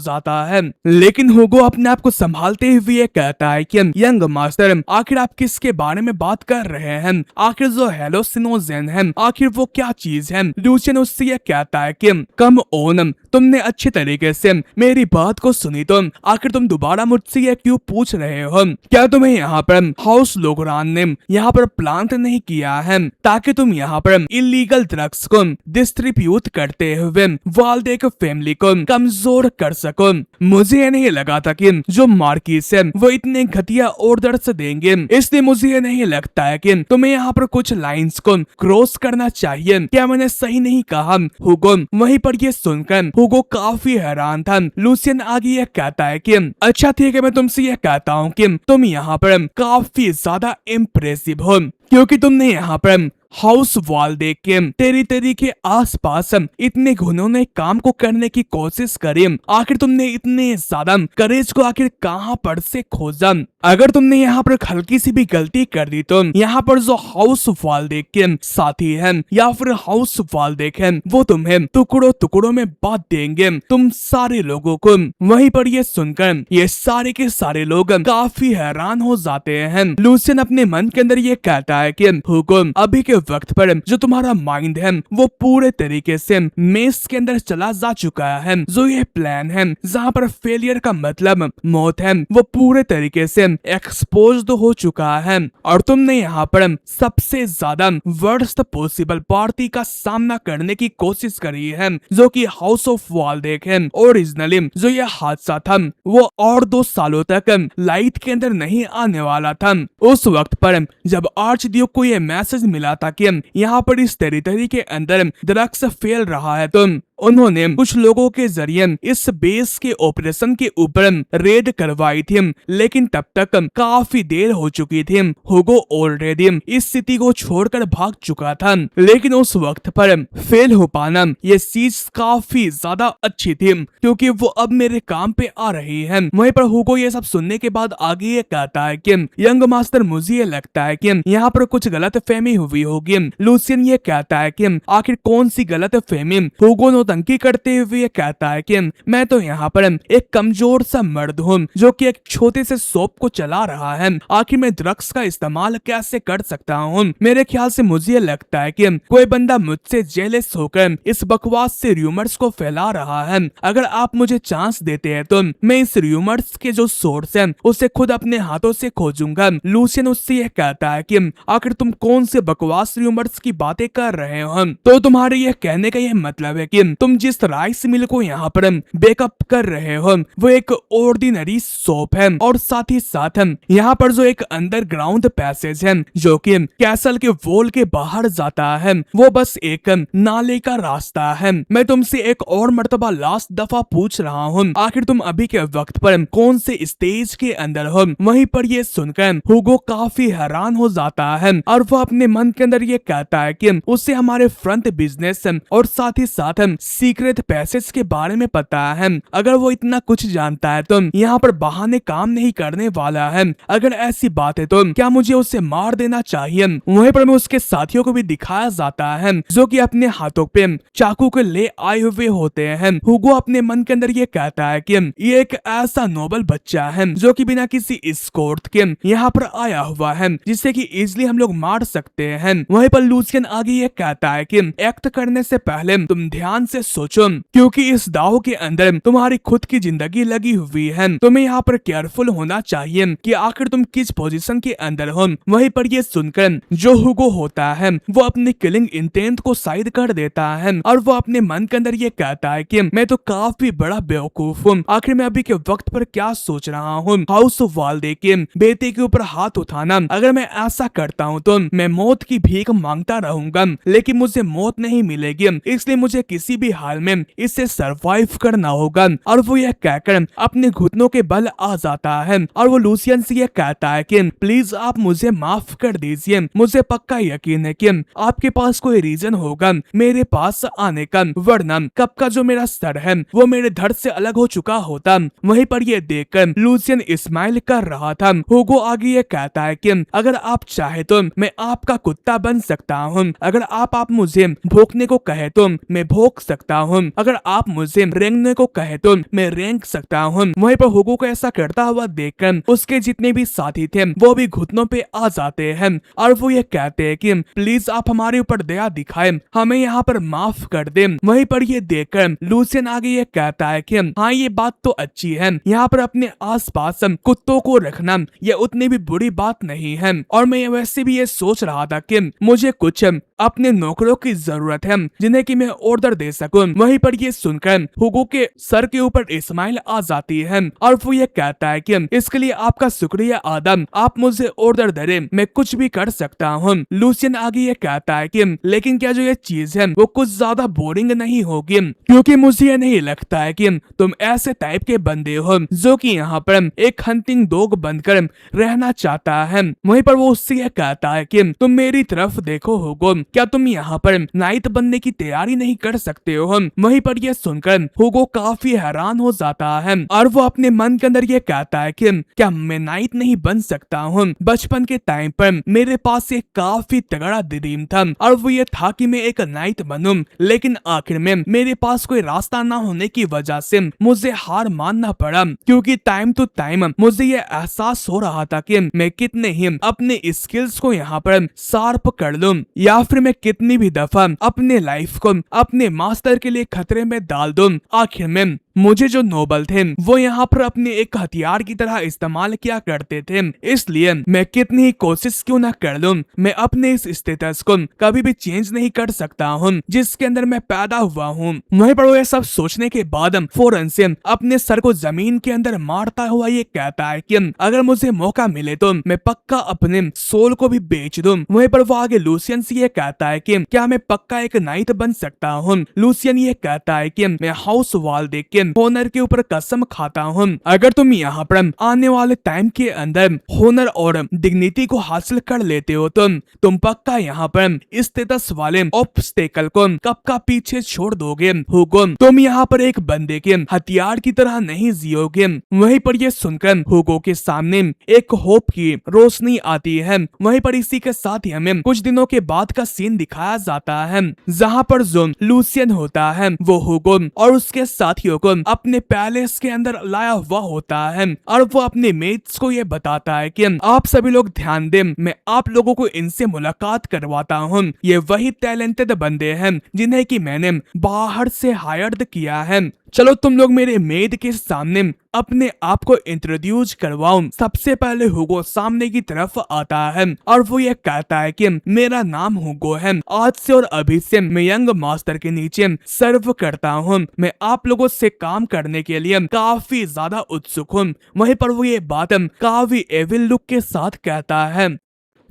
जाता है। लेकिन हुगो अपने आप को संभालते हुए कहता है कि यंग मास्टर, आखिर आप किसके बारे में बात कर रहे हैं? आखिर जो हेलुसिनोजन है, आखिर वो क्या चीज है? लूसियन उससे ये कहता है कि कम ऑन, तुमने अच्छे तरीके से मेरी बात को सुनी तो आखिर तुम दोबारा मुझसे ये क्यों पूछ रहे हो? क्या तुम्हें यहाँ पर हाउस लोगरान ने यहाँ पर प्लांट नहीं किया है ताकि तुम यहाँ पर इलीगल ड्रग्स को डिस्ट्रीब्यूट करते हुए वाल्डेक फैमिली को कमजोर कर सको? मुझे ये नहीं लगा था कि जो मार्किस है वो इतने घटिया ऑर्डर्स देंगे, इसलिए मुझे ये नहीं लगता है कि तुम्हें यहाँ पर कुछ लाइंस को क्रॉस करना चाहिए। क्या मैंने सही नहीं कहा हुगो? वहीं पर ये सुनकर हुगो काफी हैरान था। लूसियन आगे ये कहता है कि अच्छा ठीक है, मैं तुमसे ये कहता हूँ कि तुम यहाँ पर काफी ज्यादा इम्प्रेसिव हो, क्योंकि तुमने यहाँ पर हाउस वाल्डेक के टेरिटरी के आसपास इतने घुनौने काम को करने की कोशिश करी। आखिर तुमने इतने ज्यादा करेज को आखिर कहां पर से खोजा? अगर तुमने यहाँ पर हल्की सी भी गलती कर दी तो यहाँ पर जो हाउस वाल्डेक के साथी हैं या फिर हाउस वाल्डेक हैं वो तुम्हें टुकड़ों टुकड़ों में बांट देंगे, तुम सारे लोगों को। वहीं पर ये सुनकर ये सारे के सारे लोग काफी हैरान हो जाते हैं। लूसियन अपने मन के अंदर ये कहता है कि हुगो, अभी के वक्त पर जो तुम्हारा माइंड है वो पूरे तरीके से मेस के अंदर चला जा चुका है। जो ये प्लान है जहाँ पर फेलियर का मतलब मौत है वो पूरे तरीके से एक्सपोज्ड हो चुका है और तुमने यहाँ पर सबसे ज्यादा वर्स्ट पॉसिबल पार्टी का सामना करने की कोशिश करी है, जो कि हाउस ऑफ वाल्डेक है। ओरिजिनली जो ये हादसा था वो और 2 सालों तक लाइट के अंदर नहीं आने वाला था। उस वक्त पर जब आर्चड्यूक को ये मैसेज मिला था कि यहाँ पर इस टेरिटरी के अंदर ड्रग्स फैल रहा है, तो उन्होंने कुछ लोगों के जरिए इस बेस के ऑपरेशन के ऊपर रेड करवाई थी, लेकिन तब तक काफी देर हो चुकी थी। हुगो ऑलरेडी इस सिटी को छोड़कर भाग चुका था, लेकिन उस वक्त पर फेल हो पाना ये चीज काफी ज्यादा अच्छी थी क्योंकि वो अब मेरे काम पे आ रही है। वहीं पर हुगो ये सब सुनने के बाद आगे ये कहता है कि यंग मास्टर, मुझे ये लगता है कि यहाँ पर कुछ गलत फहमी हुई होगी। लूसियन ये कहता है कि आखिर कौन सी गलत फहमी? हुगो नौटंकी करते हुए कहता है कि मैं तो यहाँ पर एक कमजोर सा मर्द हूँ जो कि एक छोटे से शॉप को चला रहा है। आखिर मैं ड्रग्स का इस्तेमाल कैसे कर सकता हूँ? मेरे ख्याल से मुझे लगता है कि कोई बंदा मुझसे जेलस होकर इस बकवास से र्यूमर्स को फैला रहा है। अगर आप मुझे चांस देते हैं तो मैं इस र्यूमर्स के जो सोर्स है उसे खुद अपने हाथों से खोजूंगा। लूसियन उससे यह कहता है कि आखिर तुम कौन से बकवास र्यूमर्स की बातें कर रहे हो? तो तुम्हारे ये कहने का यह मतलब है कि तुम जिस राइस मिल को यहाँ पर बेकअप कर रहे हो वो एक ऑर्डिनरी शॉप है और साथ ही साथ यहाँ पर जो एक अंडरग्राउंड पैसेज है जो कि कैसल के वॉल के बाहर जाता है वो बस एक नाले का रास्ता है। मैं तुमसे एक और मर्तबा लास्ट दफा पूछ रहा हूँ, आखिर तुम अभी के वक्त पर कौन से स्टेज के अंदर हो? वहीं पर ये सुनकर हुगो काफी हैरान हो जाता है और वो अपने मन के अंदर ये कहता है कि उसे हमारे फ्रंट बिजनेस और साथ ही साथ सीक्रेट पैसेज के बारे में पता है। अगर वो इतना कुछ जानता है तो यहाँ पर बहाने काम नहीं करने वाला है। अगर ऐसी बात है तो क्या मुझे उसे मार देना चाहिए? वहीं पर मैं उसके साथियों को भी दिखाया जाता है जो कि अपने हाथों पे चाकू को ले आए हुए होते हैं। हुगो अपने मन के अंदर ये कहता है कि ये एक ऐसा नोबल बच्चा है जो कि बिना किसी एस्कॉर्ट के यहाँ पर आया हुआ है जिससे कि इजिली हम लोग मार सकते हैं। वहीं पर लूसियन आगे ये कहता है कि एक्ट करने से पहले तुम ध्यान से सोचो, क्योंकि इस दाव के अंदर तुम्हारी खुद की जिंदगी लगी हुई है। तुम्हें यहाँ पर केयरफुल होना चाहिए कि आखिर तुम किस पोजीशन के अंदर हो। वहीं पर ये सुनकर जो हुगो होता है वो अपने किलिंग इंटेंट को साइड कर देता है और वो अपने मन के अंदर ये कहता है कि मैं तो काफी बड़ा बेवकूफ हूँ, आखिर मैं अभी के वक्त पर क्या सोच रहा हूँ। हाउस वाल्दे के बेटे के ऊपर हाथ उठाना, अगर मैं ऐसा करता हूँ तो मैं मौत की भीख मांगता रहूंगा, लेकिन मुझे मौत नहीं मिलेगी, इसलिए मुझे किसी भी हाल में इससे सरवाइव करना होगा। और वो यह कहकर अपने घुटनों के बल आ जाता है और वो लूसियन से यह कहता है कि प्लीज आप मुझे माफ कर दीजिए, मुझे पक्का यकीन है कि आपके पास कोई रीजन होगा मेरे पास आने का, वरना कब का जो मेरा सर है वो मेरे धड़ से अलग हो चुका होता। वहीं पर ये देखकर लूसियन स्माइल कर रहा था। हुगो आगे ये कहता है कि अगर आप चाहे तो मैं आपका कुत्ता बन सकता हूँ, अगर आप मुझे भौंकने को कहे तो मैं भौंक सकता हूँ, अगर आप मुझे रेंगने को कहे तो मैं रेंग सकता हूँ। वहीं पर हुगो को ऐसा करता हुआ देखकर उसके जितने भी साथी थे वो भी घुटनों पे आ जाते हैं और वो ये कहते हैं कि प्लीज आप हमारे ऊपर दया दिखाए, हमें यहाँ पर माफ कर दे। वहीं पर ये देखकर लूसियन आगे ये कहता है कि हाँ ये बात तो अच्छी है, यहाँ पर अपने आसपास कुत्तों को रखना ये उतनी भी बुरी बात नहीं है, और मैं वैसे भी ये सोच रहा था कि मुझे कुछ अपने नौकरों की जरूरत है जिन्हें कि मैं ऑर्डर दे सकूं। वहीं पर ये सुनकर हुगो के सर के ऊपर स्माइल आ जाती है और वो ये कहता है कि इसके लिए आपका शुक्रिया आदम, आप मुझे ऑर्डर दे रहे, मैं कुछ भी कर सकता हूँ। लूसियन आगे ये कहता है कि लेकिन क्या जो ये चीज है वो कुछ ज्यादा बोरिंग नहीं होगी, क्योंकि मुझे ये नहीं लगता है कि तुम ऐसे टाइप के बंदे हो जो कि यहाँ पर एक हंटिंग डॉग बनकर रहना चाहता है। वहीं पर वो उससे यह कहता है कि तुम मेरी तरफ देखो हुगो, क्या तुम यहाँ पर नाइट बनने की तैयारी नहीं कर सकते हो। वहीं पर यह सुनकर हुगो काफी हैरान हो जाता है और वो अपने मन के अंदर ये कहता है कि क्या मैं नाइट नहीं बन सकता हूँ। बचपन के टाइम पर मेरे पास एक काफी तगड़ा ड्रीम था और वो ये था कि मैं एक नाइट बनूं, लेकिन आखिर में मेरे पास कोई रास्ता ना होने की वजह से मुझे हार मानना पड़ा, क्योंकि टाइम टू टाइम मुझे ये एहसास हो रहा था कि मैं कितने ही अपने स्किल्स को यहाँ पर शार्प कर लूं, या फिर मैं कितनी भी दफा अपने लाइफ को अपने मास्टर के लिए खतरे में डाल दूं। आखिर में मुझे जो नोबल थे वो यहाँ पर अपने एक हथियार की तरह इस्तेमाल किया करते थे, इसलिए मैं कितनी ही कोशिश क्यों ना कर लूं, मैं अपने इस स्टेटस को कभी भी चेंज नहीं कर सकता हूँ जिसके अंदर मैं पैदा हुआ हूँ। वहीं पर वो ये सब सोचने के बाद फौरन से अपने सर को जमीन के अंदर मारता हुआ ये कहता है कि अगर मुझे मौका मिले तो मैं पक्का अपने सोल को भी बेच दूं। वहीं पर वो आगे लूसियन से ये कहता है कि क्या मैं पक्का एक नाइट बन सकता हूँ। लूसियन ये कहता है कि मैं हाउस वाल्दे के होनर के ऊपर कसम खाता हूँ, अगर तुम यहाँ पर आने वाले टाइम के अंदर होनर और डिग्निटी को हासिल कर लेते हो तो तुम पक्का यहाँ पर स्टेटस वाले ऑब्स्टेकल को कब का पीछे छोड़ दोगे। हुगो तुम यहाँ पर एक बंदे के हथियार की तरह नहीं जियोगे। वहीं पर ये सुनकर हुगो के सामने एक होप की रोशनी आती है। वहीं पर इसी के साथ ही हमें कुछ दिनों के बाद का सीन दिखाया जाता है, जहाँ पर जो लूसियन होता है वो हुगो और उसके साथियों को अपने पैलेस के अंदर लाया हुआ होता है और वो अपने मेट्स को ये बताता है कि आप सभी लोग ध्यान दें, मैं आप लोगों को इनसे मुलाकात करवाता हूँ। ये वही टैलेंटेड बंदे हैं जिन्हें कि मैंने बाहर से हायर्ड किया है। चलो तुम लोग मेरे मेड के सामने अपने आप को इंट्रोड्यूस करवाओ। सबसे पहले हुगो सामने की तरफ आता है और वो ये कहता है कि मेरा नाम हुगो है, आज से और अभी से मैं यंग मास्टर के नीचे सर्व करता हूँ, मैं आप लोगों से काम करने के लिए काफी ज्यादा उत्सुक हूँ। वहीं पर वो ये बात काफी एविल लुक के साथ कहता है।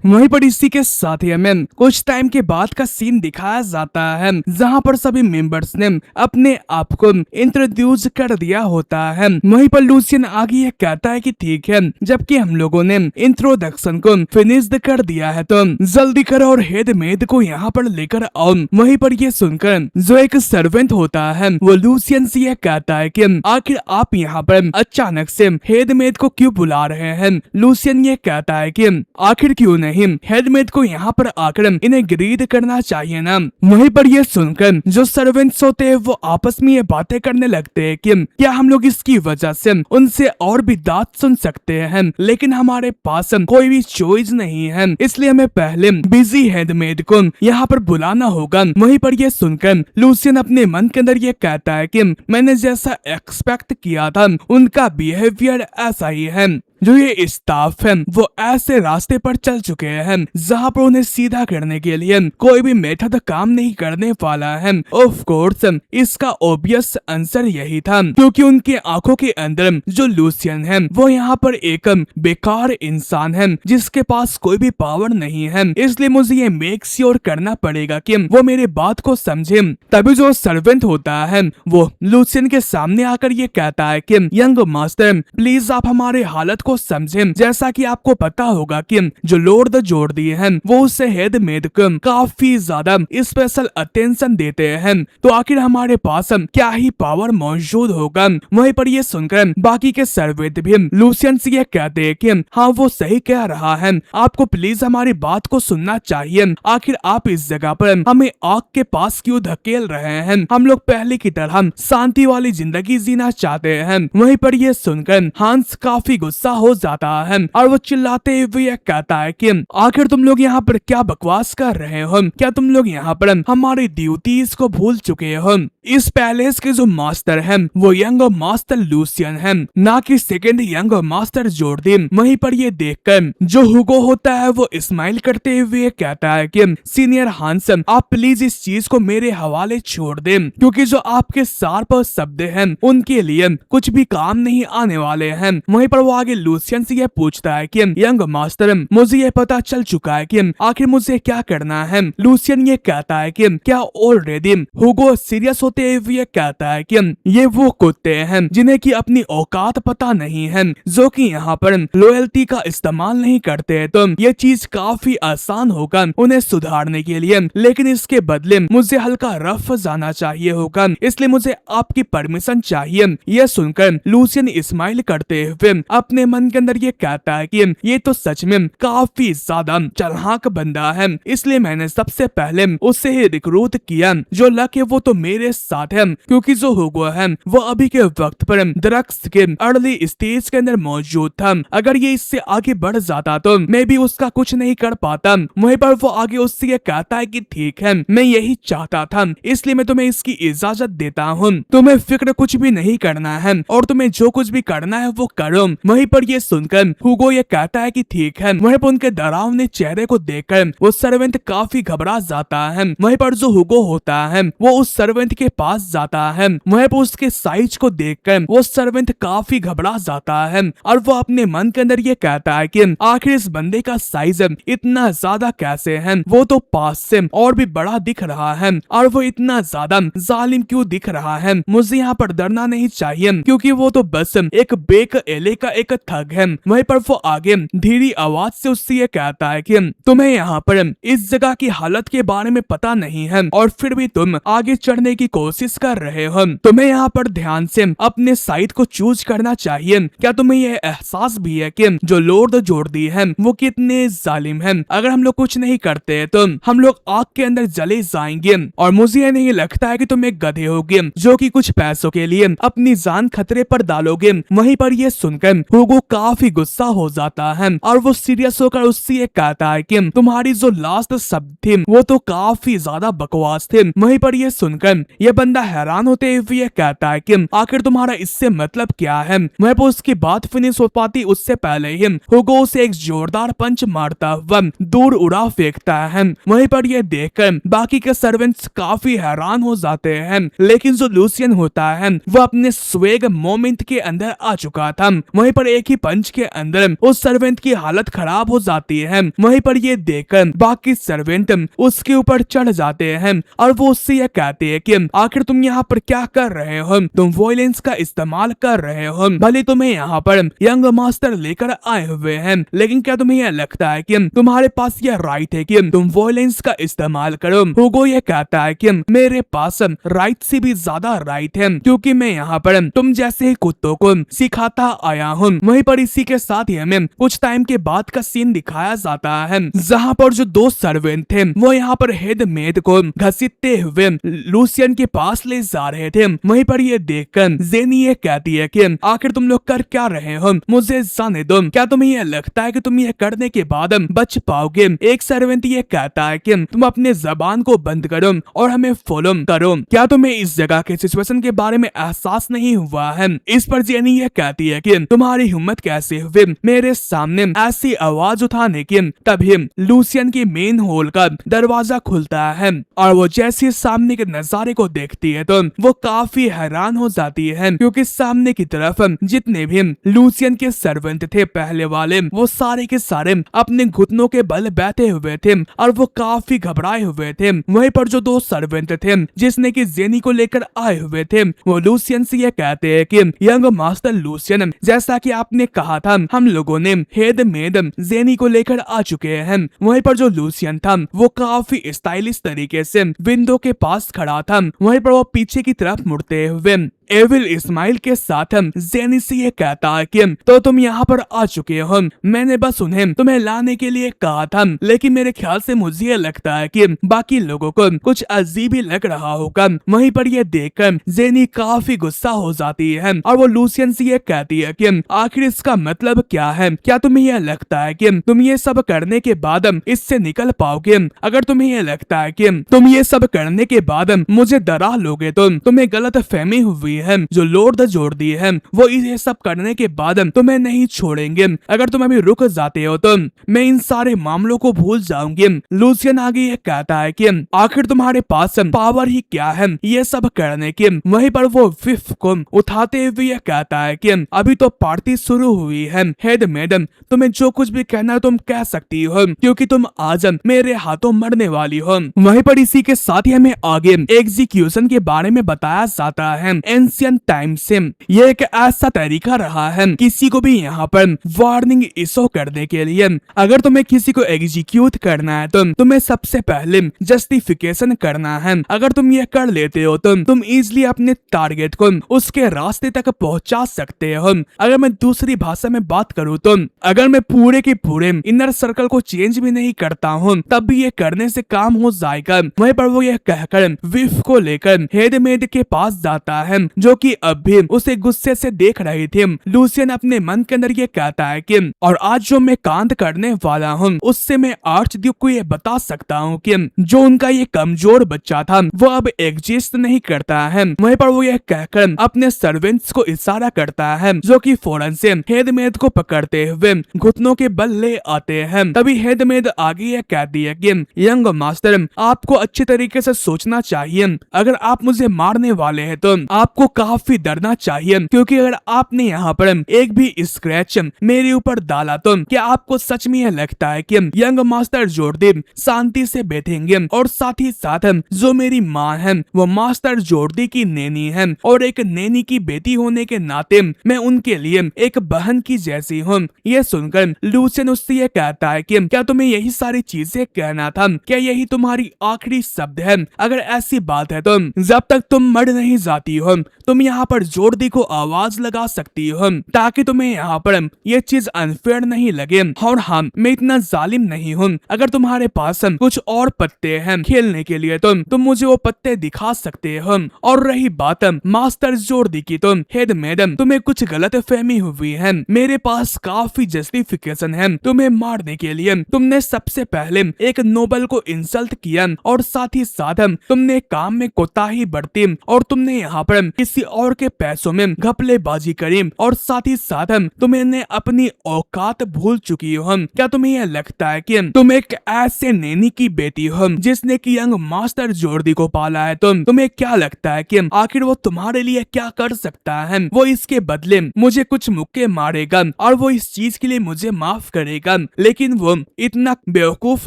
वहीं पर इसी के साथ ही हमें कुछ टाइम के बाद का सीन दिखाया जाता है, जहां पर सभी मेंबर्स ने अपने आप को इंट्रोड्यूस कर दिया होता है। वहीं पर लूसियन आगे ये कहता है कि ठीक है, जबकि हम लोगों ने इंट्रोडक्शन को फिनिश्ड कर दिया है तो जल्दी करो और हेडमेड को यहाँ पर लेकर आओ। वहीं पर ये सुनकर जो एक सर्वेंट होता है वो लूसियन से यह कहता है कि आखिर आप यहाँ पर अचानक से हेडमेड को क्यों बुला रहे हैं। लूसियन ये कहता है कि आखिर क्यों नहीं, नहीं, हेडमेड को यहाँ पर आकर इन्हें ग्रीड करना चाहिए ना। वहीं पर ये सुनकर जो सर्वेंट्स होते हैं वो आपस में ये बातें करने लगते हैं कि क्या हम लोग इसकी वजह से उनसे और भी दांत सुन सकते हैं, लेकिन हमारे पास कोई भी चॉइस नहीं है, इसलिए हमें पहले बिजी हेडमेड को यहाँ पर बुलाना होगा। वहीं पर ये सुनकर लूसियन अपने मन के अंदर ये कहता है कि मैंने जैसा एक्सपेक्ट किया था उनका बिहेवियर ऐसा ही है। जो ये स्टाफ है वो ऐसे रास्ते पर चल चुके हैं जहाँ पर उन्हें सीधा करने के लिए कोई भी मेथड काम नहीं करने वाला है। ऑफ कोर्स इसका ऑब्वियस आंसर यही था, क्योंकि उनके आंखों के अंदर जो लूसियन है वो यहाँ पर एक बेकार इंसान है जिसके पास कोई भी पावर नहीं है, इसलिए मुझे ये मेक श्योर करना पड़ेगा कि वो मेरे बात को समझे। तभी जो सर्वेंट होता है वो लूसियन के सामने आकर ये कहता है कि यंग मास्टर प्लीज आप हमारे हालत को समझें। जैसा कि आपको पता होगा कि जो लॉर्ड जोर्डी हैं वो उसे हेडमेड को काफी ज्यादा स्पेशल अटेंशन देते हैं, तो आखिर हमारे पास क्या ही पावर मौजूद होगा। वहीं पर ये सुनकर बाकी के सर्वेंट भी लूसियन से ये कहते हैं कि हाँ वो सही कह रहा है, आपको प्लीज हमारी बात को सुनना चाहिए। आखिर आप इस जगह पर हमें आग के पास क्यों धकेल रहे हैं? हम लोग पहले की तरह शांति वाली जिंदगी जीना चाहते हैं। वहीं पर ये सुनकर हांस काफी गुस्सा हो जाता है और वो चिल्लाते हुए ये कहता है कि आखिर तुम लोग यहाँ पर क्या बकवास कर रहे हो? क्या तुम लोग यहाँ पर हमारी ड्यूटीज को भूल चुके हो? इस पैलेस के जो मास्टर हैं वो यंग मास्टर लूसियन है, ना कि सेकंड यंग मास्टर जोर्डी। वहीं पर ये देखकर जो हुगो होता है वो स्माइल करते हुए कहता है कि सीनियर हांस आप प्लीज इस चीज को मेरे हवाले छोड़ दें, क्योंकि जो आपके शार्प शब्द हैं उनके लिए कुछ भी काम नहीं आने वाले हैं। वहीं पर वो आगे लूसियन से ये पूछता है कि यंग मास्टर मुझे ये पता चल चुका है कि आखिर मुझे क्या करना है। लूसियन ये कहता है कि क्या ऑलरेडी? हुगो सीरियस होते हुए कहता है कि ये वो कुत्ते हैं जिन्हें की अपनी औकात पता नहीं है, जो कि यहाँ पर लॉयल्टी का इस्तेमाल नहीं करते, तो ये चीज काफी आसान होगा उन्हें सुधारने के लिए, लेकिन इसके बदले मुझे हल्का रफ जाना चाहिए होगा, इसलिए मुझे आपकी परमिशन चाहिए। यह सुनकर लूसियन स्माइल करते हुए अपने मन के अंदर ये कहता है कि ये तो सच में काफी ज्यादा चालाक बंदा है, इसलिए मैंने सबसे पहले उससे ही रिक्रूट किया। जो लक है वो तो मेरे साथ है, क्योंकि जो हुगो है वो अभी के वक्त पर ड्रग्स के अर्ली स्टेज के अंदर मौजूद था। अगर ये इससे आगे बढ़ जाता तो मैं भी उसका कुछ नहीं कर पाता। वहीं पर वो आगे उससे ये कहता है कि ठीक है मैं यही चाहता था, इसलिए मैं तुम्हें इसकी इजाजत देता हूँ। तुम्हें फिक्र कुछ भी नहीं करना है और तुम्हें जो कुछ भी करना है वो करो। वहीं पर ये सुनकर हुगो ये कहता है कि ठीक है। वहीं पर उनके डरावने चेहरे को देखकर वो सर्वेंट काफी घबरा जाता है। वहीं पर जो हुगो होता है वो उस सर्वेंट के पास जाता है। वहीं पर उसके साइज को देखकर वो सर्वेंट काफी घबरा जाता है और वो अपने मन के अंदर ये कहता है कि आखिर इस बंदे का साइज इतना ज्यादा कैसे है? वो तो पास से और भी बड़ा दिख रहा है और वो इतना ज्यादा जालिम क्यों दिख रहा है? मुझे यहाँ पर डरना नहीं चाहिए, क्योंकि वो तो बस एक बेक एले का एक ठग है। वहीं पर वो आगे धीरी आवाज से उससे ये कहता है कि तुम्हें यहाँ पर इस जगह की हालत के बारे में पता नहीं है और फिर भी तुम आगे चढ़ने की कोशिश कर रहे हो। तुम्हें यहाँ पर ध्यान से अपने साइड को चूज करना चाहिए। क्या तुम्हें यह एहसास भी है कि जो लॉर्ड जोर्डी है वो कितने जालिम है? अगर हम लोग कुछ नहीं करते तो हम लोग आग के अंदर जले जाएंगे, और मुझे यह नहीं लगता है कि तुम एक गधे होगे जो कि कुछ पैसों के लिए अपनी जान खतरे पर डालोगे। वहीं पर यह सुनकर हुगो काफी गुस्सा हो जाता है और वो सीरियस होकर उससे ये कहता है कि तुम्हारी जो लास्ट शब्द थे वो तो काफी ज्यादा बकवास थे। वहीं पर यह सुनकर यह बंदा हैरान होते हुए ये कहता है कि आखिर तुम्हारा इससे मतलब क्या है? वहीं पर उसकी बात फिनिश हो पाती उससे पहले ही हुगो उसे एक जोरदार पंच मारता हुआ दूर उड़ा फेंकता है। वहीं पर यह देखकर बाकी के सर्वेंट्स काफी हैरान हो जाते हैं, लेकिन जो लूसियन होता है वो अपने स्वेग मोमेंट के अंदर आ चुका था। वहीं पर एक ही पंच के अंदर उस सर्वेंट की हालत खराब हो जाती है। वहीं पर ये देखकर बाकी सर्वेंट उसके ऊपर चढ़ जाते हैं और वो उससे यह कहते हैं कि आखिर तुम यहाँ पर क्या कर रहे हो? तुम वायलेंस का इस्तेमाल कर रहे हो। भले तुम्हें यहाँ पर यंग मास्टर लेकर आए हुए हैं, लेकिन क्या तुम्हें यह लगता है कि तुम्हारे पास यह राइट है कि तुम वायलेंस का इस्तेमाल करो? हुगो ये कहता है कि मेरे पास राइट से भी ज्यादा राइट है, क्योंकि मैं यहाँ पर तुम जैसे ही कुत्तों को सिखाता आया हूँ। वहीं वहीं पर इसी के साथ ही हमें कुछ टाइम के बाद का सीन दिखाया जाता है जहाँ पर जो दो सर्वेंट थे वो यहाँ पर हेड मेड को घसीटते हुए लूसियन के पास ले जा रहे थे। वहीं पर ये देखकर जेनी ये कहती है कि आखिर तुम लोग कर क्या रहे हो, मुझे जाने दो, क्या तुम्हें ये लगता है कि तुम ये करने के बाद बच पाओगे। एक सर्वेंट ये कहता है कि तुम अपने जबान को बंद करो और हमें फॉलो करो, क्या तुम्हें इस जगह के सिचुएशन के बारे में एहसास नहीं हुआ है। इस पर जेनी ये कहती है कि तुम्हारी हिम्मत कैसे हुई मेरे सामने ऐसी आवाज उठाने की। तभी लूसियन की मेन होल का दरवाजा खुलता है और वो जैसे सामने के नजारे को देखती है तो वो काफी हैरान हो जाती है, क्योंकि सामने की तरफ जितने भी लूसियन के सर्वेंट थे पहले वाले, वो सारे के सारे अपने घुटनों के बल बैठे हुए थे और वो काफी घबराए हुए थे। वहीं पर जो दो सर्वेंट थे जिसने की जेनी को लेकर आए हुए थे वो लूसियन से ये कहते हैं कि यंग मास्टर लूसियन, जैसा कि आपने कहा था हम लोगों ने हेड मेड जेनी को लेकर आ चुके हैं। वहीं पर जो लूसियन था वो काफी स्टाइलिश तरीके से विंडो के पास खड़ा था। वहीं पर वो पीछे की तरफ मुड़ते हुए एविल इस्माइल के साथ जेनी से ये कहता है कि तो तुम यहाँ पर आ चुके हो, मैंने बस उन्हें तुम्हें लाने के लिए कहा था, लेकिन मेरे ख्याल से मुझे ये लगता है कि बाकी लोगों को कुछ अजीब ही लग रहा होगा। वहीं पर ये देखकर जेनी काफी गुस्सा हो जाती है और वो लूसियन से ये कहती है कि आखिर इसका मतलब क्या है, क्या तुम्हें यह लगता है कि तुम ये सब करने के बाद इससे निकल पाओगे? अगर तुम्हें यह लगता है कि तुम ये सब करने के बाद मुझे डरा लोगे तो तुम्हें गलत फहमी हुई है। जो लॉर्ड जोर्डी है वो ये सब करने के बाद तुम्हें नहीं छोड़ेंगे। अगर तुम अभी रुक जाते हो तो मैं इन सारे मामलों को भूल जाऊंगी। लूसियन आगे ये कहता है कि आखिर तुम्हारे पास पावर ही क्या है ये सब करने की। वहीं पर वो विफ को उठाते हुए ये कहता है कि अभी तो पार्टी शुरू हुई है हेड मैडम, तुम्हें जो कुछ भी कहना है तुम कह सकती हो, क्योंकि तुम आज मेरे हाथों मरने वाली हो। वहीं पर इसी के साथ ही हमें आगे एग्जीक्यूशन के बारे में बताया जाता है। एंशिएंट टाइम से ये एक ऐसा तरीका रहा है किसी को भी यहाँ पर वार्निंग इशू करने के लिए। अगर तुम्हें किसी को एग्जीक्यूट करना है तो तुम्हें सबसे पहले जस्टिफिकेशन करना है। अगर तुम ये कर लेते हो तो तुम इजिली अपने टारगेट को उसके रास्ते तक पहुंचा सकते हो। अगर मैं दूसरी भाषा में बात करूँ तो अगर मैं पूरे के पूरे इनर सर्कल को चेंज भी नहीं करता हूँ तब भी ये करने से काम हो जाएगा। वहीं पर वो ये कहकर विफ को लेकर हेडमेड के पास जाता है जो कि अब भी उसे गुस्से से देख रही थी। लूसियन अपने मन के अंदर ये कहता है कि और आज जो मैं कांड करने वाला हूँ उससे मैं आर्चड्यूक को ये बता सकता हूँ कि जो उनका ये कमजोर बच्चा था वो अब एग्जिस्ट नहीं करता है। वहीं पर वो ये कहकर अपने सर्वेंट्स को इशारा करता है जो कि फौरन से हेडमेड को पकड़ते हुए घुटनों के बल ले आते हैं। तभी हेडमेड आगे ये कहती है कि यंग मास्टर आपको अच्छे तरीके से सोचना चाहिए। अगर आप मुझे मारने वाले हैं तो आपको काफी डरना चाहिए, क्योंकि अगर आपने यहाँ पर एक भी स्क्रैच मेरे ऊपर डाला तो क्या आपको सच में यह लगता है कि यंग मास्टर जोर्डी शांति से बैठेंगे? और साथ ही साथ जो मेरी माँ है वो मास्टर जोर्डी की नैनी है और एक नैनी की बेटी होने के नाते मैं उनके लिए एक बहन की जैसी हूँ। ये सुनकर लूसियन उससे ये कहता है कि क्या तुम्हें यही सारी चीजें कहना था? क्या यही तुम्हारी आखिरी शब्द है? अगर ऐसी बात है तो जब तक तुम मर नहीं जाती हो तुम यहाँ पर जोर्डी को आवाज लगा सकती हो ताकि तुम्हें यहाँ पर ये चीज अनफेयर नहीं लगे। और हाँ, मैं इतना जालिम नहीं हूँ। अगर तुम्हारे पास कुछ और पत्ते हैं खेलने के लिए तो तुम मुझे वो पत्ते दिखा सकते हो। और रही बात मास्टर जोर्डी की तो हेड मैडम तुम्हें कुछ गलत फहमी हुई है। मेरे पास काफी जस्टिफिकेशन है तुम्हें मारने के लिए। तुमने सबसे पहले एक नोबल को इंसल्ट किया और साथ ही साथ तुमने काम में कोताही बरती और तुमने यहाँ पर किसी और के पैसों में घपलेबाजी करी और साथ ही साथ तुमने अपनी औकात भूल चुकी हो। क्या तुम्हें यह लगता है कि तुम एक ऐसे नैनी की बेटी हो जिसने कि यंग मास्टर जोर्डी को पाला है? तो तुम्हें क्या लगता है कि आखिर वो तुम्हारे लिए क्या कर सकता है? वो इसके बदले मुझे कुछ मुक्के मारेगा और वो इस चीज के लिए मुझे माफ करेगा, लेकिन वो इतना बेवकूफ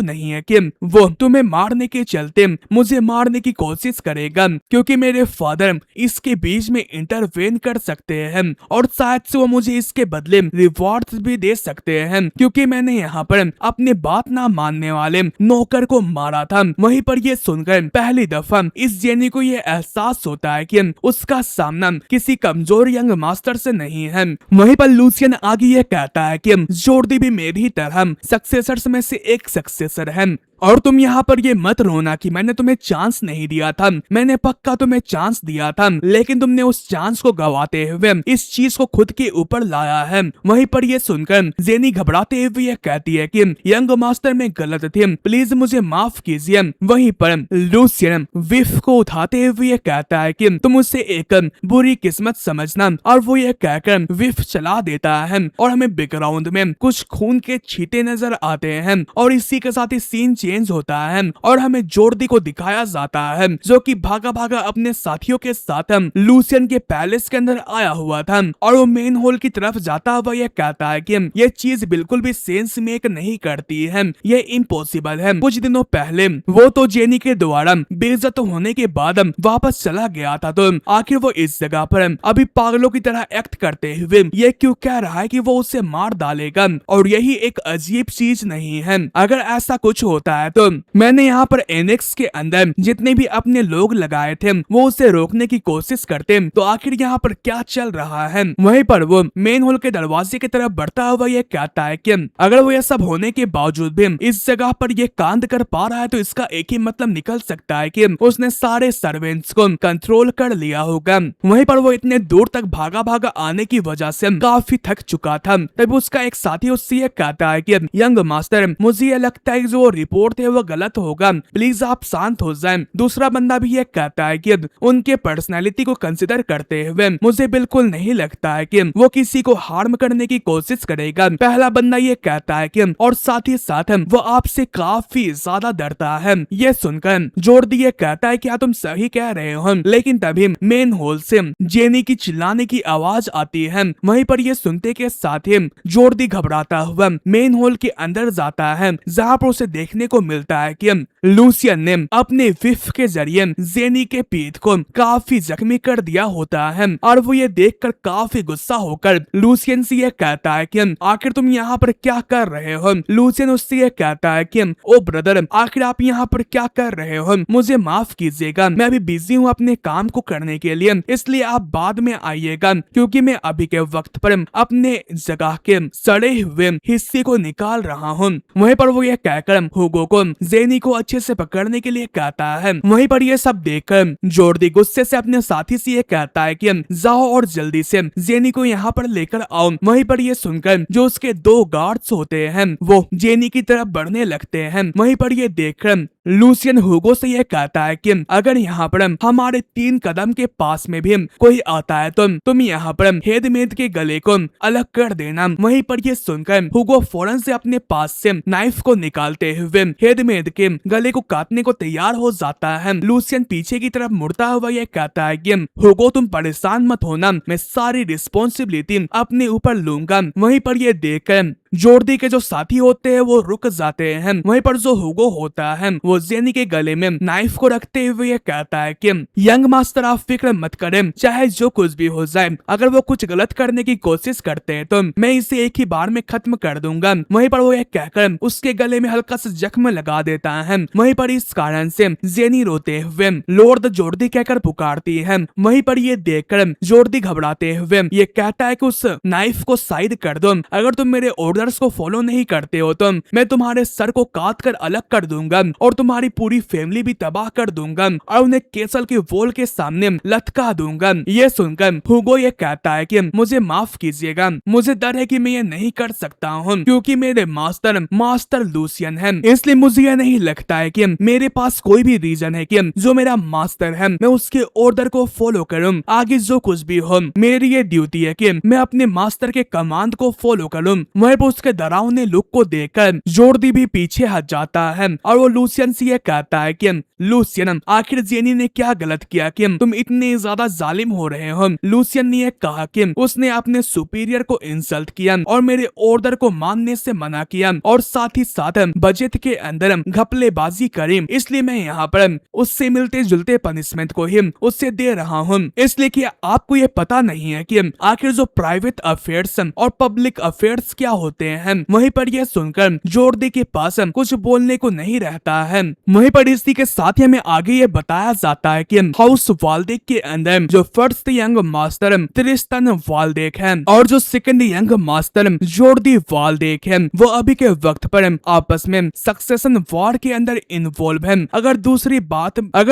नहीं है कि वो तुम्हें मारने के चलते मुझे मारने की कोशिश करेगा, क्योंकि मेरे फादर इसके बीच में इंटरवेन कर सकते हैं और शायद से वो मुझे इसके बदले रिवॉर्ड्स भी दे सकते हैं, क्योंकि मैंने यहाँ पर अपने बात ना मानने वाले नौकर को मारा था। वहीं पर ये सुनकर पहली दफा इस जेनी को ये एहसास होता है कि उसका सामना किसी कमजोर यंग मास्टर से नहीं है। वहीं पर लूसियन आगे ये कहता है कि जॉर्डी भी मेरी तरह सक्सेसर्स में से एक सक्सेसर है और तुम यहाँ पर ये मत रोना कि मैंने तुम्हें चांस नहीं दिया था। मैंने पक्का तुम्हें चांस दिया था, लेकिन तुमने उस चांस को गवाते हुए इस चीज को खुद के ऊपर लाया है। वहीं पर ये सुनकर जेनी घबराते हुए ये कहती है कि यंग मास्टर में गलत थी, प्लीज मुझे माफ कीजिए। वहीं पर लूसियन विफ को उठाते हुए ये कहता है कि तुम उसे एक बुरी किस्मत समझना, और वो ये कहकर विफ चला देता है और हमें बैकग्राउंड में कुछ खून के छींटे नजर आते हैं और इसी के साथ ही सीन चेंज होता है और हमें जॉर्डी को दिखाया जाता है जो कि भागा भागा अपने साथियों के साथ लूसियन के पैलेस के अंदर आया हुआ था और वो मेन हॉल की तरफ जाता हुआ ये कहता है कि ये चीज बिल्कुल भी सेंस मेक नहीं करती है, ये इम्पॉसिबल है। कुछ दिनों पहले वो तो जेनी के द्वारा बेइज्जत होने के बाद वापस चला गया था, तो आखिर वो इस जगह पर अभी पागलों की तरह एक्ट करते हुए ये क्यों कह रहा है कि वो उसे मार डालेगा? और यही एक अजीब चीज नहीं है? अगर ऐसा कुछ होता है तो मैंने यहाँ पर एनेक्स के अंदर जितने भी अपने लोग लगाए थे वो उसे रोकने की कोशिश करते, तो आखिर यहाँ पर क्या चल रहा है? वहीं पर वो मेन हॉल के दरवाजे की तरफ बढ़ता हुआ ये कहता है कि अगर वो ये सब होने के बावजूद भी इस जगह पर ये कांड कर पा रहा है तो इसका एक ही मतलब निकल सकता है कि उसने सारे सर्वेंट्स को कंट्रोल कर लिया होगा। वहीं पर वो इतने दूर तक भागा भागा आने की वजह से काफी थक चुका था। तब उसका एक साथी उससे ये कहता है कि यंग मास्टर, मुझे ये लगता है जो रिपोर्ट है वो गलत होगा, प्लीज आप शांत हो जाएं। दूसरा बंदा भी ये कहता है कि उनके पर्सनालिटी को कंसिडर करते हुए मुझे बिल्कुल नहीं लगता है कि वो किसी को हार्म करने की कोशिश करेगा। पहला बंदा ये कहता है कि और साथ ही साथ वो आपसे काफी ज्यादा डरता है। ये सुनकर जॉर्डी ये कहता है क्या तुम सही कह रहे हो, लेकिन तभी मेन हॉल से जेनी की चिल्लाने की आवाज आती है। वहीं पर ये सुनते के साथ ही जॉर्डी घबराता हुआ मेन हॉल के अंदर जाता है, जहाँ पर उसे देखने को मिलता है कि लूसियन ने अपने विफ के जरिए जेनी के पीठ को काफी जख्मी कर दिया होता है और वो ये देखकर काफी गुस्सा होकर लूसियन से ये कहता है कि आखिर तुम यहाँ पर क्या कर रहे हो? लूसियन उससे ये कहता है कि ओ ब्रदर, आखिर आप यहाँ पर क्या कर रहे हो? मुझे माफ कीजिएगा, मैं अभी बिजी हूँ अपने काम को करने के लिए, इसलिए आप बाद में आइएगा, क्योंकि मैं अभी के वक्त पर अपने जगह के सड़े हुए हिस्से को निकाल रहा हूँ। वहीं पर वो ये कहकर हुगो को जेनी को अच्छे से पकड़ने के लिए कहता है। वहीं पर ये सब देखकर जॉर्डी गुस्से से अपने साथी से ये कहता है कि जाओ और जल्दी से जेनी को यहाँ पर लेकर आओ। वहीं पर ये सुनकर जो उसके दो गार्ड्स होते हैं वो जेनी की तरफ बढ़ने लगते हैं। वहीं पर ये देखकर लूसियन हुगो से यह कहता है कि अगर यहाँ पर हमारे 3 कदम के पास में भी कोई आता है तो तुम यहाँ पर हेडमेड के गले को अलग कर देना। वहीं पर ये सुनकर हुगो फौरन से अपने पास से नाइफ को निकालते हुए हेडमेड के गले को काटने को तैयार हो जाता है। लूसियन पीछे की तरफ मुड़ता हुआ यह कहता है कि हुगो तुम परेशान मत होना, मैं सारी रिस्पॉन्सिबिलिटी अपने ऊपर लूंगा। वहीं पर ये देखकर जॉर्डी के जो साथी होते हैं वो रुक जाते हैं। वहीं पर जो हुगो होता है वो जेनी के गले में नाइफ को रखते हुए ये कहता है कि यंग मास्टर आप फिक्र मत करें, चाहे जो कुछ भी हो जाए, अगर वो कुछ गलत करने की कोशिश करते हैं तो मैं इसे एक ही बार में खत्म कर दूंगा। वहीं पर वो ये कहकर उसके गले में हल्का सा जख्म लगा देता है। वहीं पर इस कारण से जेनी रोते हुए लॉर्ड जॉर्डी कहकर पुकारती है। वहीं पर ये देखकर जॉर्डी घबराते हुए ये कहता है कि उस नाइफ को साइड कर दो, अगर तुम मेरे ऑर्डर्स को फॉलो नहीं करते हो तो मैं तुम्हारे सर को काट कर अलग कर दूंगा और तुम्हारी पूरी फैमिली भी तबाह कर दूंगा और उन्हें कैसल के वॉल के सामने लटका दूंगा। ये सुनकर हुगो ये कहता है कि मुझे माफ कीजिएगा, मुझे डर है कि मैं ये नहीं कर सकता हूँ क्योंकि मेरे मास्टर लूसियन है, इसलिए मुझे ये नहीं लगता है कि मेरे पास कोई भी रीजन है कि जो मेरा मास्टर है मैं उसके ऑर्डर को फॉलो करूँ। आगे जो कुछ भी हो मेरी ये ड्यूटी है कि मैं अपने मास्टर के कमांड को फॉलो करूँ। वहीं पर उसके डरावने लुक को देखकर जॉर्डी भी पीछे हट जाता है और वो लूसियन से ये कहता है कि लूसियन, आखिर जेनी ने क्या गलत किया कि तुम इतने ज्यादा जालिम हो रहे हो। लूसियन ने कहा कि उसने अपने सुपीरियर को इंसल्ट किया और मेरे ऑर्डर को मानने से मना किया और साथ ही साथ बजट के अंदर घपलेबाजी करी, इसलिए मैं यहाँ पर उससे मिलते जुलते पनिशमेंट को ही उससे दे रहा हूँ। इसलिए कि आपको ये पता नहीं है कि आखिर जो प्राइवेट अफेयर्स और पब्लिक अफेयर्स क्या होते हैं। वहीं पर यह सुनकर जॉर्डी के पास कुछ बोलने को नहीं रहता है। वहीं पर इसी के साथ ही हमें आगे ये बताया जाता है कि हाउस वाल्डेक के अंदर जो फर्स्ट यंग मास्टर ट्रिस्टन वाल्डेक है और जो सेकंड यंग मास्टर जॉर्डी वाल्डेक है, वो अभी के वक्त पर आपस में सक्सेशन वॉर के अंदर इन्वॉल्व है। अगर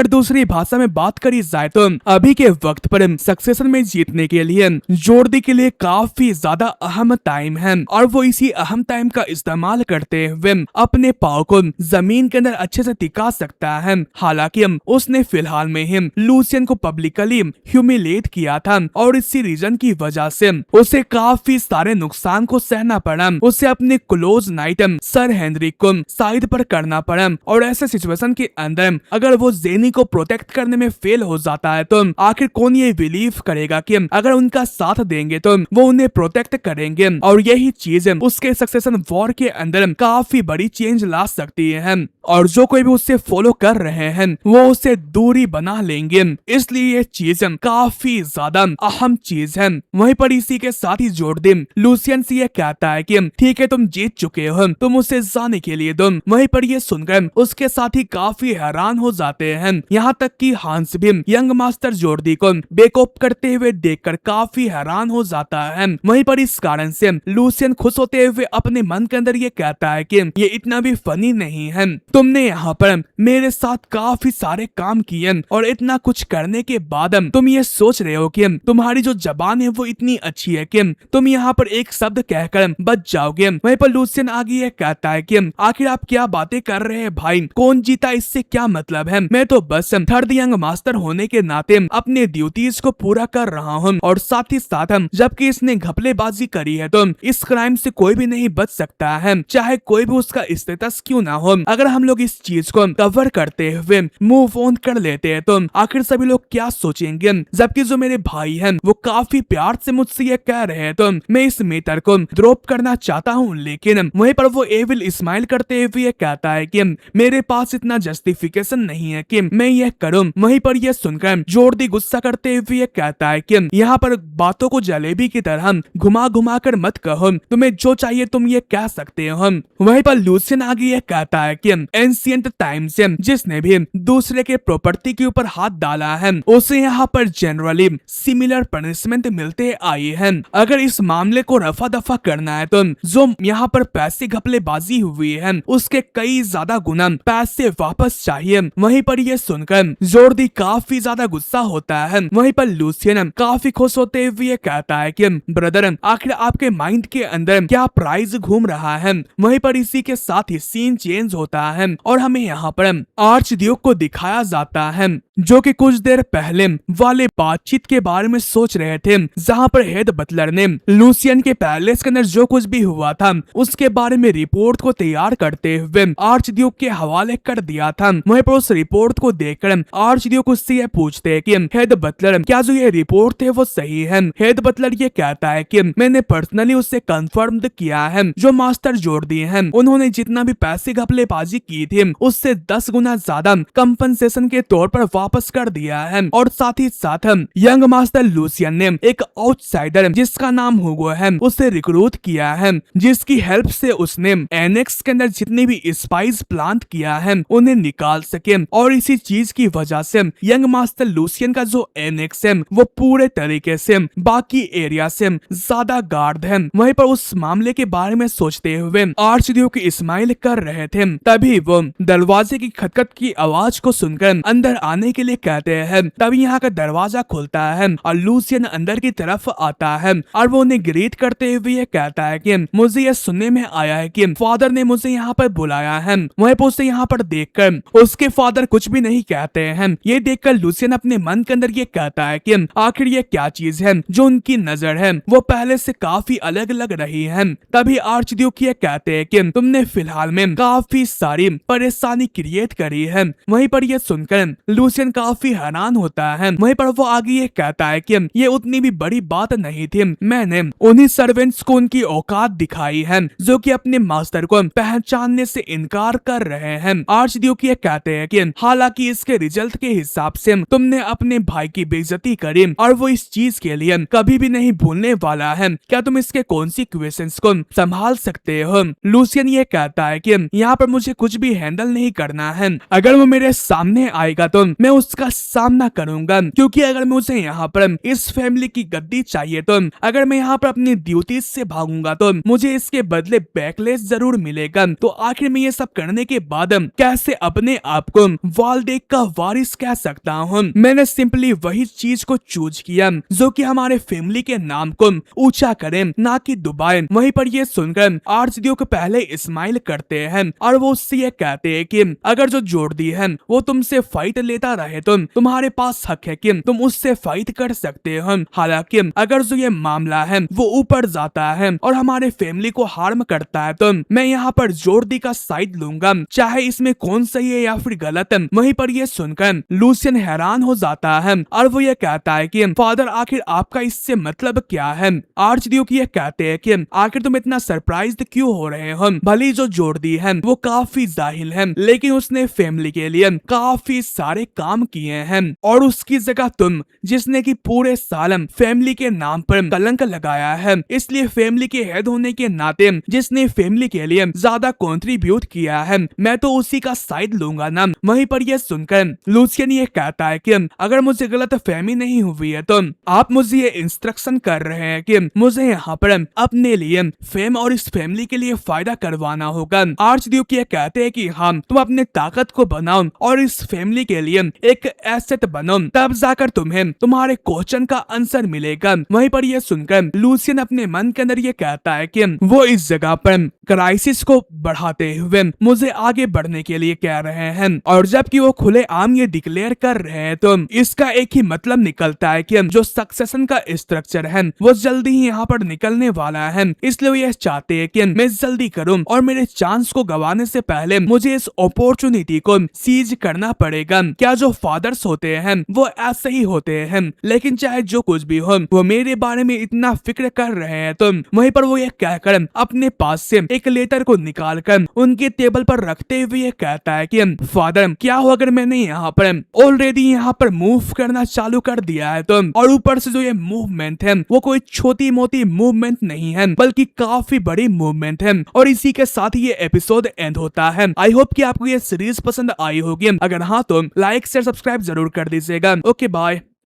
दूसरी भाषा में बात करी जाए तो अभी के वक्त पर सक्सेशन में जीतने के लिए जॉर्डी के लिए काफी ज्यादा अहम टाइम है और वो इसी अहम टाइम का इस्तेमाल करते हुए अपने पाँव को जमीन के अंदर अच्छे से टिका सकता है। हालांकि उसने फिलहाल में ही लूसियन को पब्लिकली ह्यूमिलेट किया था और इसी रीजन की वजह से उसे काफी सारे नुकसान को सहना पड़ा। उसे अपने क्लोज नाइट सर हेनरी को साइड पर करना पड़ा और ऐसे सिचुएशन के अंदर अगर वो जेनी को प्रोटेक्ट करने में फेल हो जाता है तो आखिर कौन ये बिलीव करेगा कि अगर उनका साथ देंगे तो वो उन्हें प्रोटेक्ट करेंगे और यही चीज उसके सक्सेशन वॉर के अंदर काफी बड़ी चेंज ला सकती है और जो कोई भी उससे फॉलो कर रहे हैं वो उससे दूरी बना लेंगे। इसलिए ये चीज काफी ज्यादा अहम चीज है। वहीं पर इसी के साथ ही जॉर्डी लूसियन से ये कहता है कि ठीक है, तुम जीत चुके हो, तुम उसे जाने के लिए दो। वहीं पर ये सुनकर उसके साथी काफी हैरान हो जाते हैं। यहाँ तक कि हांस भी यंग मास्टर जॉर्डी को बेकअप करते हुए देखकर काफी हैरान हो जाता है। वहीं पर इस कारण से लूसियन खुश होते हुए अपने मन के अंदर ये कहता है कि ये इतना भी फनी नहीं है, तुमने यहाँ पर मेरे साथ काफी सारे काम किए और इतना कुछ करने के बाद तुम ये सोच रहे हो कि तुम्हारी जो जबान है वो इतनी अच्छी है कि तुम यहाँ पर एक शब्द कहकर बच जाओगे। वहीं पर लूसियन आगे ये कहता है कि आखिर आप क्या बातें कर रहे हैं भाई, कौन जीता इससे क्या मतलब है, मैं तो बस थर्ड यंग मास्टर होने के नाते अपने ड्यूटीज को पूरा कर रहा हूँ और साथ ही साथ जबकि इसने घपलेबाजी करी है तो इस क्राइम से कोई भी नहीं बच सकता है, चाहे कोई भी उसका स्टेटस क्यों ना हो। अगर हम लोग इस चीज को कवर करते हुए मूव ऑन कर लेते हैं तो आखिर सभी लोग क्या सोचेंगे। जबकि जो मेरे भाई हैं वो काफी प्यार से मुझसे ये कह रहे हैं तो मैं इस मैटर को ड्रॉप करना चाहता हूँ, लेकिन वहीं पर वो एविल स्माइल करते हुए कहता है कि मेरे पास इतना जस्टिफिकेशन नहीं है कि मैं ये करूँ। वहीं पर यह सुनकर जॉर्डी गुस्सा करते हुए कहता है कि यहाँ पर बातों को जलेबी की तरह घुमा घुमा कर मत कहो, तुम्हें जो चाहिए तुम ये कह सकते हो। वहीं पर लूसियन आगे ये कहता है कि एंशिएंट टाइम से जिसने भी दूसरे के प्रॉपर्टी के ऊपर हाथ डाला है उसे यहाँ पर जनरली सिमिलर पनिशमेंट मिलते आई है। अगर इस मामले को रफा दफा करना है तो जो यहाँ पर पैसे घपलेबाजी हुई है उसके कई ज्यादा गुना पैसे वापस चाहिए। वहीं पर ये सुनकर जॉर्डी काफी ज्यादा गुस्सा होता है। वहीं पर लूसियन काफी खुश होते हुए कहता है कि ब्रदर, आखिर आपके माइंड के अंदर क्या प्राइज घूम रहा है। वहीं पर इसी के साथ ही सीन चेंज होता है और हमें यहाँ पर आर्च ड्यूक को दिखाया जाता है जो कि कुछ देर पहले वाले बातचीत के बारे में सोच रहे थे, जहां पर हेड बटलर ने लूसियन के पैलेस के अंदर जो कुछ भी हुआ था उसके बारे में रिपोर्ट को तैयार करते हुए आर्च ड्यूक के हवाले कर दिया था। वहीं पर उस रिपोर्ट को देखकर आर्च ड्यूक उससे ये पूछते हैं कि हेड बटलर, क्या जो ये रिपोर्ट थे वो सही है। हेड बटलर ये कहता है कि मैंने पर्सनली उससे कंफर्म किया है, जो मास्टर जॉर्डी हैं उन्होंने जितना भी पैसे घपलेबाजी की थी उससे 10 गुना ज्यादा कंपनसेशन के तौर पर वापस कर दिया है। और साथ ही साथ यंग मास्टर लूसियन ने एक आउटसाइडर जिसका नाम हुगो है उसे रिक्रूट किया है, जिसकी हेल्प से उसने एनेक्स के अंदर जितने भी स्पाइस प्लांट किया है उन्हें निकाल सके। और इसी चीज की वजह से यंग मास्टर लूसियन का जो एनेक्स है वो पूरे तरीके से बाकी एरिया से ज्यादा गार्ड है। वहीं पर उस मामले के बारे में सोचते हुए आर्चड्यूक स्माइल कर रहे थे, तभी वो दरवाजे की खटखट की आवाज को सुनकर अंदर आने के लिए कहते हैं। तभी यहाँ का दरवाजा खुलता है और लूसियन अंदर की तरफ आता है और वो उन्हें ग्रीट करते हुए कहता है कि मुझे यह सुनने में आया है कि फादर ने मुझे यहाँ पर बुलाया है। वहीं पर उसे यहाँ पर देखकर उसके फादर कुछ भी नहीं कहते हैं। ये देखकर लूसियन अपने मन के अंदर ये कहता है कि आखिर ये क्या चीज है जो उनकी नजर है वो पहले से काफी अलग लग रही है। हैं। तभी आर्चड्यूक ये कहते हैं कि तुमने फिलहाल में काफी सारी परेशानी क्रिएट करी है। वहीं पर ये सुनकर लूसियन काफी हैरान होता है। वहीं पर वो आगे ये कहता है कि ये उतनी भी बड़ी बात नहीं थी, मैंने उन्हीं सर्वेंट्स को उनकी औकात दिखाई है जो कि अपने मास्टर को पहचानने से इनकार कर रहे हैं। आर्चड्यूक ये कहते हैं कि हालांकि इसके रिजल्ट के हिसाब से तुमने अपने भाई की बेइज्जती करी और वो इस चीज के लिए कभी भी नहीं भूलने वाला है, क्या तुम इसके कॉन्सिक्वेंसेस को संभाल सकते हो? लूसियन ये कहता है कि यहाँ पर मुझे कुछ भी हैंडल नहीं करना है, अगर वो मेरे सामने आएगा तो मैं उसका सामना करूंगा, क्योंकि अगर मुझे यहाँ पर इस फैमिली की गद्दी चाहिए तो अगर मैं यहाँ पर अपनी ड्यूटी से भागूंगा तो मुझे इसके बदले बैकलेस जरूर मिलेगा। तो आखिर में ये सब करने के बाद कैसे अपने आप को वाल्डेक का वारिस कह सकता हूँ? मैंने सिंपली वही चीज को चूज किया जो कि हमारे फैमिली के नाम को ऊंचा करे, ना कि दुबाए। वहीं पर ये सुनकर आर्चड्यूक पहले स्माइल करते हैं और वो उससे ये कहते हैं कि अगर जो जोर्डी है वो तुमसे फाइट लेता रहे तो तुम्हारे पास हक है कि तुम उससे फाइट कर सकते हो। हालांकि अगर जो ये मामला है वो ऊपर जाता है और हमारे फैमिली को हार्म करता है तो मैं यहाँ पर जोर्डी का साइड लूंगा, चाहे इसमें कौन सही है या फिर गलत। वहीं पर ये सुनकर लूसियन हैरान हो जाता है और वो ये कहता है कि फादर आखिर आपका इससे मतलब क्या है? आर्चड्यूक ये कहते हैं कि आखिर तुम इतना सरप्राइज्ड क्यों हो रहे हो? भले जो जोर्डी है वो काफी जाहिल है, लेकिन उसने फैमिली के लिए काफी सारे काम किए हैं और उसकी जगह तुम, जिसने की पूरे साल फैमिली के नाम पर कलंक लगाया है, इसलिए फैमिली के हेड होने के नाते जिसने फैमिली के लिए ज्यादा कंट्रीब्यूट किया है, मैं तो उसी का साइड लूंगा ना। वहीं पर यह सुनकर लूसियन ये कहता है कि अगर मुझे गलत फहमी नहीं हुई है तो आप मुझे ये इंस्ट्रक्शन कर रहे हैं कि मुझे यहाँ पर अपने लिए फेम और इस फैमिली के लिए फायदा करवाना होगा। आर्चड्यूक ये कहते हैं कि हाँ, तुम अपने ताकत को बनाओ और इस फैमिली के लिए एक एसेट बनो, तब जाकर तुम्हें तुम्हारे क्वेश्चन का आंसर मिलेगा। वहीं पर यह सुनकर लूसियन अपने मन के अंदर ये कहता है कि वो इस जगह पर क्राइसिस को बढ़ाते हुए मुझे आगे बढ़ने के लिए कह रहे हैं, और जबकि वो खुले आम ये डिक्लेयर कर रहे हैं तो इसका एक ही मतलब निकलता है कि जो सक्सेशन का स्ट्रक्चर है वो जल्दी ही यहाँ पर निकलने वाला है। इसलिए वो ये चाहते हैं कि मैं जल्दी करूं और मेरे चांस को गंवाने से पहले मुझे इस अपॉर्चुनिटी को सीज करना पड़ेगा। क्या जो फादर्स होते हैं वो ऐसे ही होते हैं? लेकिन चाहे जो कुछ भी हो, वो मेरे बारे में इतना फिक्र कर रहे हैं। तो वहीं पर वो ये कहकर अपने पास से एक लेटर को निकालकर उनके टेबल पर रखते हुए ये कहता है कि फादर, क्या हो अगर मैंने यहाँ पर ऑलरेडी यहाँ पर मूव करना चालू कर दिया है तो, और ऊपर से जो ये मूवमेंट है वो कोई छोटी मोटी मूवमेंट नहीं है बल्कि काफी बड़ी मूवमेंट है। और इसी के साथ ये एपिसोड एंड होता है। आई होप कि आपको ये सीरीज पसंद आई होगी। अगर हाँ तो लाइक शेयर सब्सक्राइब जरूर कर दीजिएगा। Okay bye.